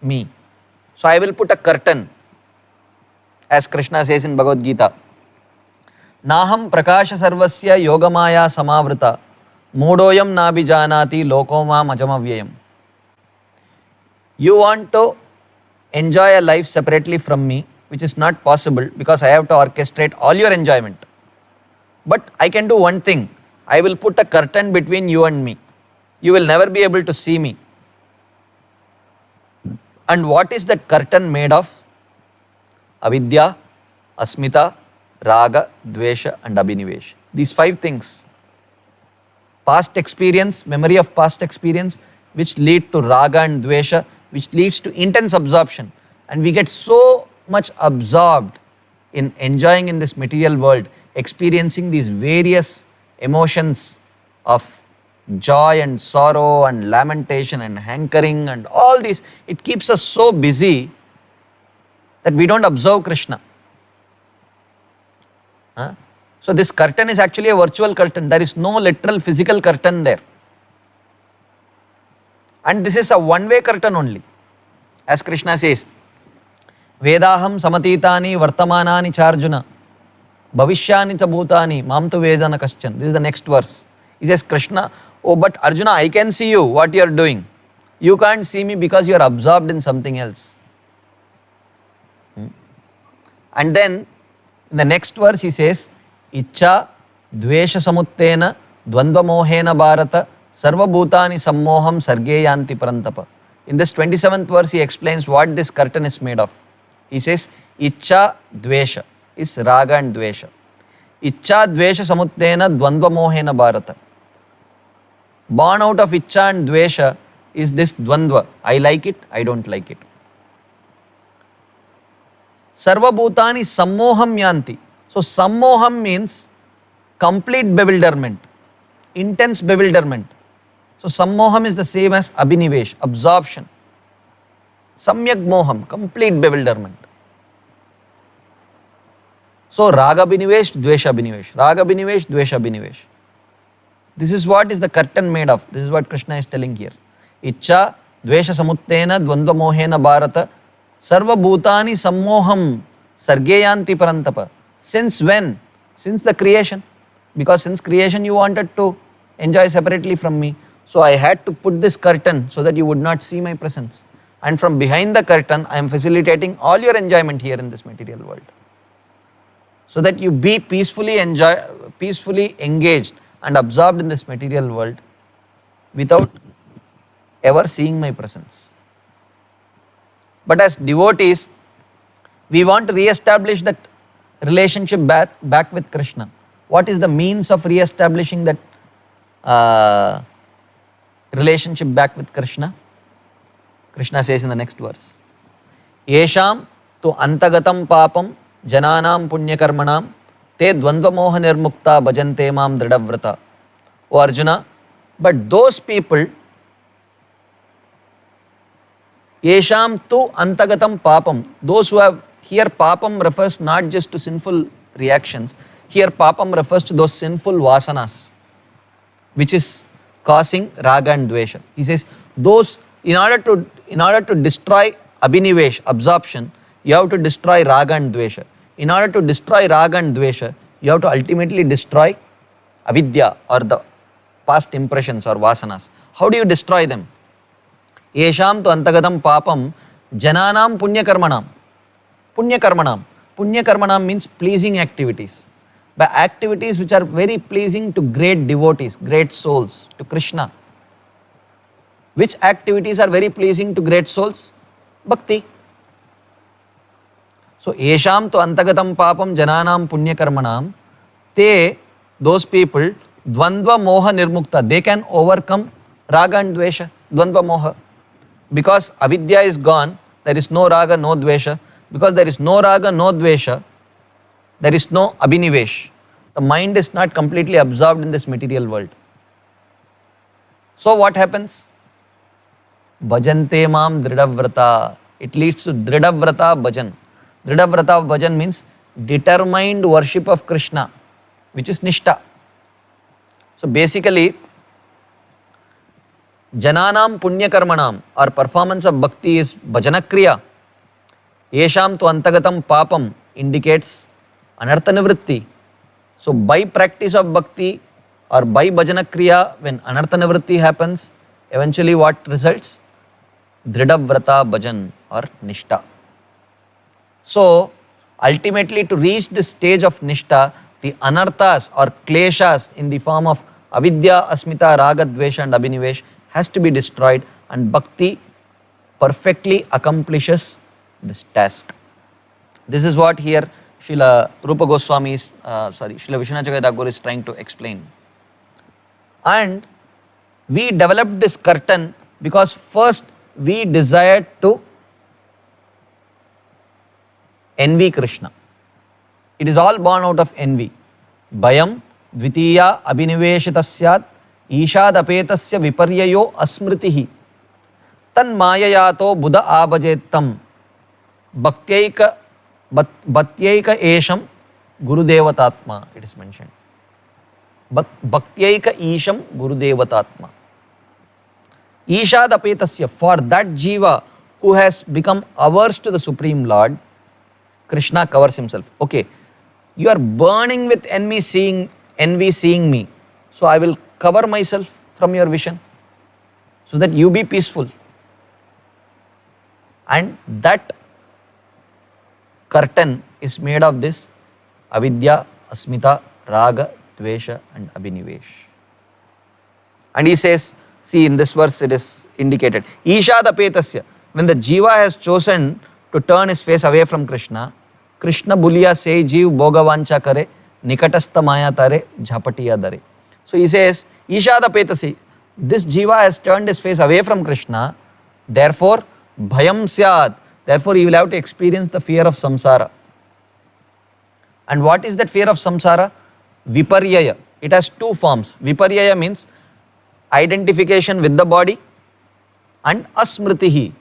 me. So I will put a curtain. As Krishna says in Bhagavad Gita, Naham prakasha sarvasya yogamaya samavrita modoyam nabhijanati lokoma majamavyayam. You want to enjoy a life separately from me, which is not possible because I have to orchestrate all your enjoyment. But I can do one thing. I will put a curtain between you and me. You will never be able to see me. And what is that curtain made of? Avidya, Asmita, Raga, Dvesha and Abhinivesh. These 5 things. Past experience, memory of past experience, which lead to Raga and Dvesha, which leads to intense absorption. And we get so much absorbed in enjoying in this material world, experiencing these various emotions of joy and sorrow and lamentation and hankering and all these. It keeps us so busy that we don't observe Krishna. So this curtain is actually a virtual curtain. There is no literal physical curtain there. And this is a one-way curtain only. As Krishna says, Vedaham samatitani vartamanani charjuna bhavishyani cha bhutani mam tu vedana kaschan. This is the next verse. He says, Krishna, oh but Arjuna, I can see you, what you are doing. You can't see me because you are absorbed in something else. And then in the next verse he says, Icha dvesha samuttena dvandva mohena bharata sarva bhutani sammoham sargeyanti parantapa. In this 27th verse he explains what this curtain is made of. He says, Icha dvesha is raga and dvesha. Icha dvesha samuttena dvandva mohena bharata. Born out of Icha and Dvesha is this Dvandva. I like it, I don't like it. Sarva bhutani sammoham yanti. So sammoham means complete bewilderment, intense bewilderment. So sammoham is the same as abhinivesh, absorption. Samyak moham, complete bewilderment. So raga binivesh, dvesha binivesh. Raga binivesh, dvesha binivesh. This is what is the curtain made of. This is what Krishna is telling here. Icha Dvesha samuttena dvandva mohena bharata sarva bhutani sammoham sargeyanti parantapa. Since when? Since the creation. Because since creation you wanted to enjoy separately from me. So I had to put this curtain so that you would not see my presence. And from behind the curtain I am facilitating all your enjoyment here in this material world. So that you be peacefully engaged and absorbed in this material world without ever seeing my presence. But as devotees, we want to re-establish that relationship back with Krishna. What is the means of re-establishing that relationship back with Krishna? Krishna says in the next verse, Yesham tu antagatam papam jananam punyakarmanam te dvandva moha nirmukta bhajante mam dridavrata. O Arjuna, but those people, Yesham tu antagatam papam, those who have, here papam refers not just to sinful reactions, here papam refers to those sinful vasanas, which is causing raga and dvesha. He says, those, in order to destroy abhinivesh, absorption, you have to destroy raga and dvesha. In order to destroy raga and dvesha, you have to ultimately destroy avidya, or the past impressions or vasanas. How do you destroy them? Yesham tu antagatam papam jananam punyakarmanam. Punyakarmanam. Punyakarmanam means pleasing activities. By activities which are very pleasing to great devotees, great souls, to Krishna. Which activities are very pleasing to great souls? Bhakti. So, Yesham tu antagatam papam jananam punyakarmanam, te, those people, dvandva moha nirmukta, they can overcome raga and dvesha, dvandva moha. Because avidya is gone, there is no raga, no dvesha. Because there is no raga, no dvesha, there is no abhinivesh. The mind is not completely absorbed in this material world. So what happens? Bhajante mam dridavrata. It leads to dridavrata bhajan. Dridavrata bhajan means determined worship of Krishna, which is nishta. So basically, jananam punyakarmanam, or performance of bhakti is bhajana kriya. Yesham tu antagatam papam indicates anartha nivritti. So by practice of bhakti or by bhajana kriya, when anartha nivritti happens, eventually what results? Dridavrata bhajan or nishta. So ultimately, to reach this stage of nishta, the anarthas or kleshas in the form of avidya, asmita, raga, dvesha and abhinivesh has to be destroyed, and bhakti perfectly accomplishes this task. This is what here Srila Rupa Goswami is, Srila Vishwanath Chakravarti Thakur is trying to explain. And we developed this curtain because first we desired to envy Krishna. It is all born out of envy. Bhayam dvitiya abhiniveshitasyat ishad apetasya viparyayo asmritihi tan mayayato buddha abhajettam bhaktyaika esham gurudevatatma, it is mentioned. Bhaktyaika esham gurudevatatma. Ishad apetasya, for that jiva who has become averse to the Supreme Lord, Krishna covers himself. Okay, you are burning with envy seeing me. So I will cover myself from your vision so that you be peaceful. And that curtain is made of this avidya, asmita, raga, dvesha and abhinivesh. And he says, see in this verse it is indicated, Ishadapetasya, when the jiva has chosen to turn his face away from Krishna, Krishna buliya se jeev bhogavancha kare, nikatastha maya tare, jhapatiya dare. So he says, Ishadapetasi, this jiva has turned his face away from Krishna, therefore bhayam syad, therefore he will have to experience the fear of samsara. And what is that fear of samsara? Viparyaya. It has two forms. Viparyaya means identification with the body, and asmritihi,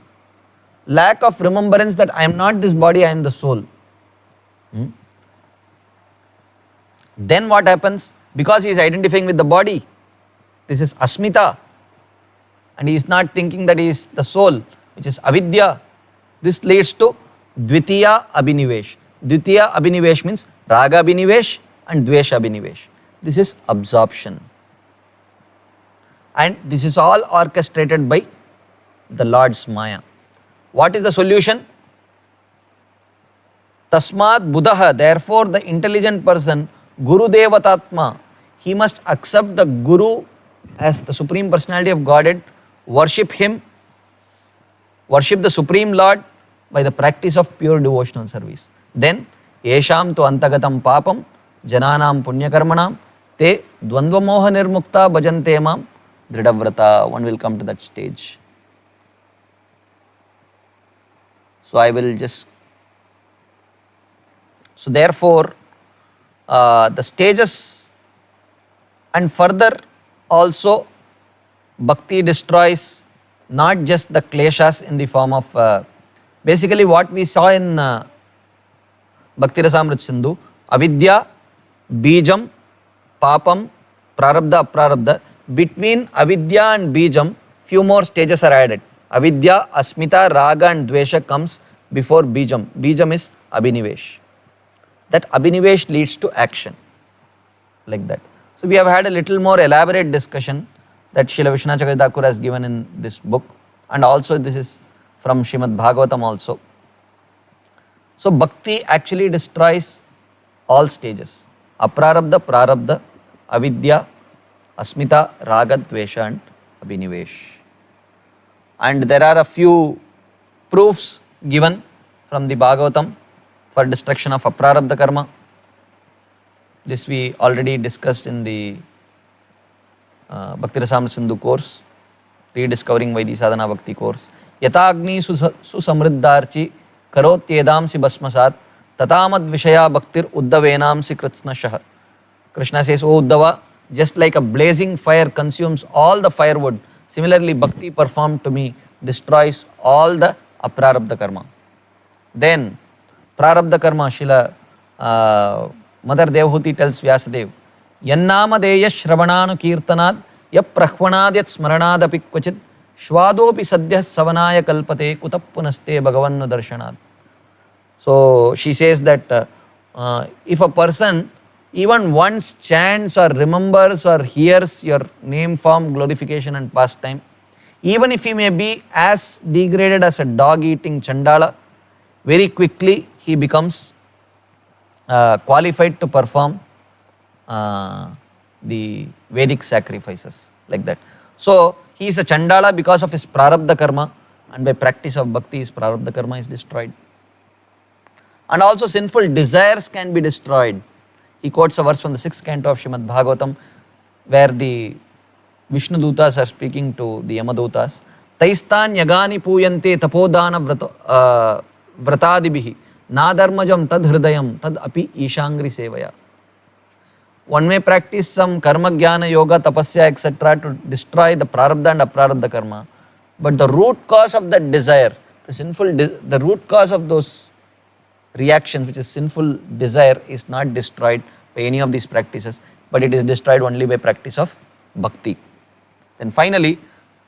lack of remembrance that I am not this body, I am the soul. Then what happens? Because he is identifying with the body, this is asmita. and he is not thinking that he is the soul, which is avidya, this leads to dvitiya abhinivesh. Dvitiya abhinivesh means raga abhinivesh and dvesha abhinivesh. This is absorption. And this is all orchestrated by the Lord's Maya. What is the solution? Tasmat buddha, therefore the intelligent person, Guru Devatatma, he must accept the Guru as the Supreme Personality of Godhead, worship him, worship the Supreme Lord by the practice of pure devotional service. Then, yesham tu antagatam papam, jananam punyakarmanam, te dvandva moha nirmukta bhajante mam, Dridavrata. One will come to that stage. So I will just, so therefore the stages, and further also bhakti destroys not just the kleshas in the form of, basically what we saw in Bhakti Rasamrita Sindhu, avidya, bijam, papam, prarabdha, aprarabdha. Between avidya and bijam, few more stages are added. Avidya, asmita, raga and dvesha comes before bijam. Bijam is abhinivesh. That abhinivesh leads to action, like that. So we have had a little more elaborate discussion that Srila Vishwanath Chakravarti Thakur has given in this book, and also this is from Srimad Bhagavatam also. So bhakti actually destroys all stages: aprarabdha, prarabdha, avidya, asmita, raga, dvesha and abhinivesh. And there are a few proofs given from the Bhagavatam for destruction of aprarabdha karma. This we already discussed in the Bhakti Rasamrita Sindhu course, Rediscovering Vaidhi Sadhana Bhakti course. Yata agni susamriddharchi karotyedamsi basmasat tatamad vishaya bhaktir uddhavenamsi kritsnashah. Krishna says, O Uddhava, just like a blazing fire consumes all the firewood, similarly bhakti performed to me destroys all the aprarabdha karma. Then prarabdha karma, Srila Mother Devhuti tells Vyasadev, Yannamadeya shravananu kirtanad yap prahvanad yat smaranad api kvachit shvadopi sadyah savanaya kalpate kutap punaste bhagavannu darshanad. So she says that if a person even once chants or remembers or hears your name, form, glorification and pastime, even if he may be as degraded as a dog eating chandala, very quickly he becomes qualified to perform the Vedic sacrifices, like that. So he is a chandala because of his prarabdha karma, and by practice of bhakti his prarabdha karma is destroyed. And also sinful desires can be destroyed. He quotes a verse from the 6th canto of Srimad Bhagavatam, where the Vishnu Dutas are speaking to the Yamadutas. Taistan yagani puyante tapodana vratadibihi nadarmajam tad hridayam tad api ishangri sevaya. One may practice some karma, jnana, yoga, tapasya, etc. to destroy the prarabdha and aprarabdha karma. But the root cause of that desire, the root cause of those reactions, which is sinful desire, is not destroyed by any of these practices, but it is destroyed only by practice of bhakti. Then finally,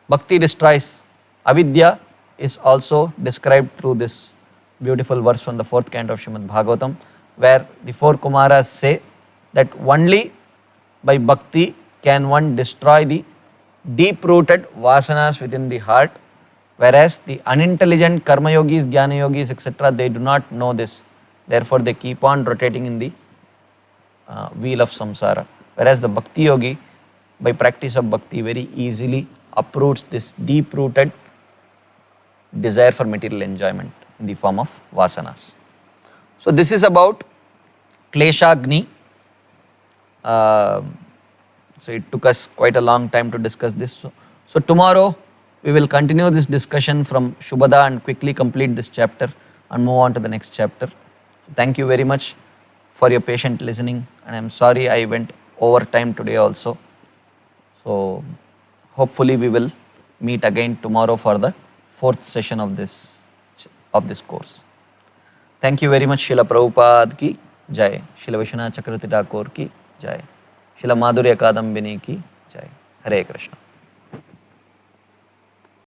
bhakti destroys avidya is also described through this beautiful verse from the 4th canto of Srimad Bhagavatam, where the 4 Kumaras say that only by bhakti can one destroy the deep-rooted vasanas within the heart, whereas the unintelligent karma yogis, jnana yogis, etc., they do not know this. Therefore, they keep on rotating in the wheel of samsara. Whereas the bhakti yogi, by practice of bhakti, very easily uproots this deep-rooted desire for material enjoyment in the form of vasanas. So this is about Kleshagni. So it took us quite a long time to discuss this. So tomorrow we will continue this discussion from Shubhada and quickly complete this chapter and move on to the next chapter. Thank you very much for your patient listening, and I am sorry I went over time today also. So hopefully we will meet again tomorrow for the 4th session of this course. Thank you very much. Srila Prabhupada ki jai, Srila Vishwanath Chakravarti Thakur ki jai, Srila Madhurya Kadambini ki jai. Hare Krishna.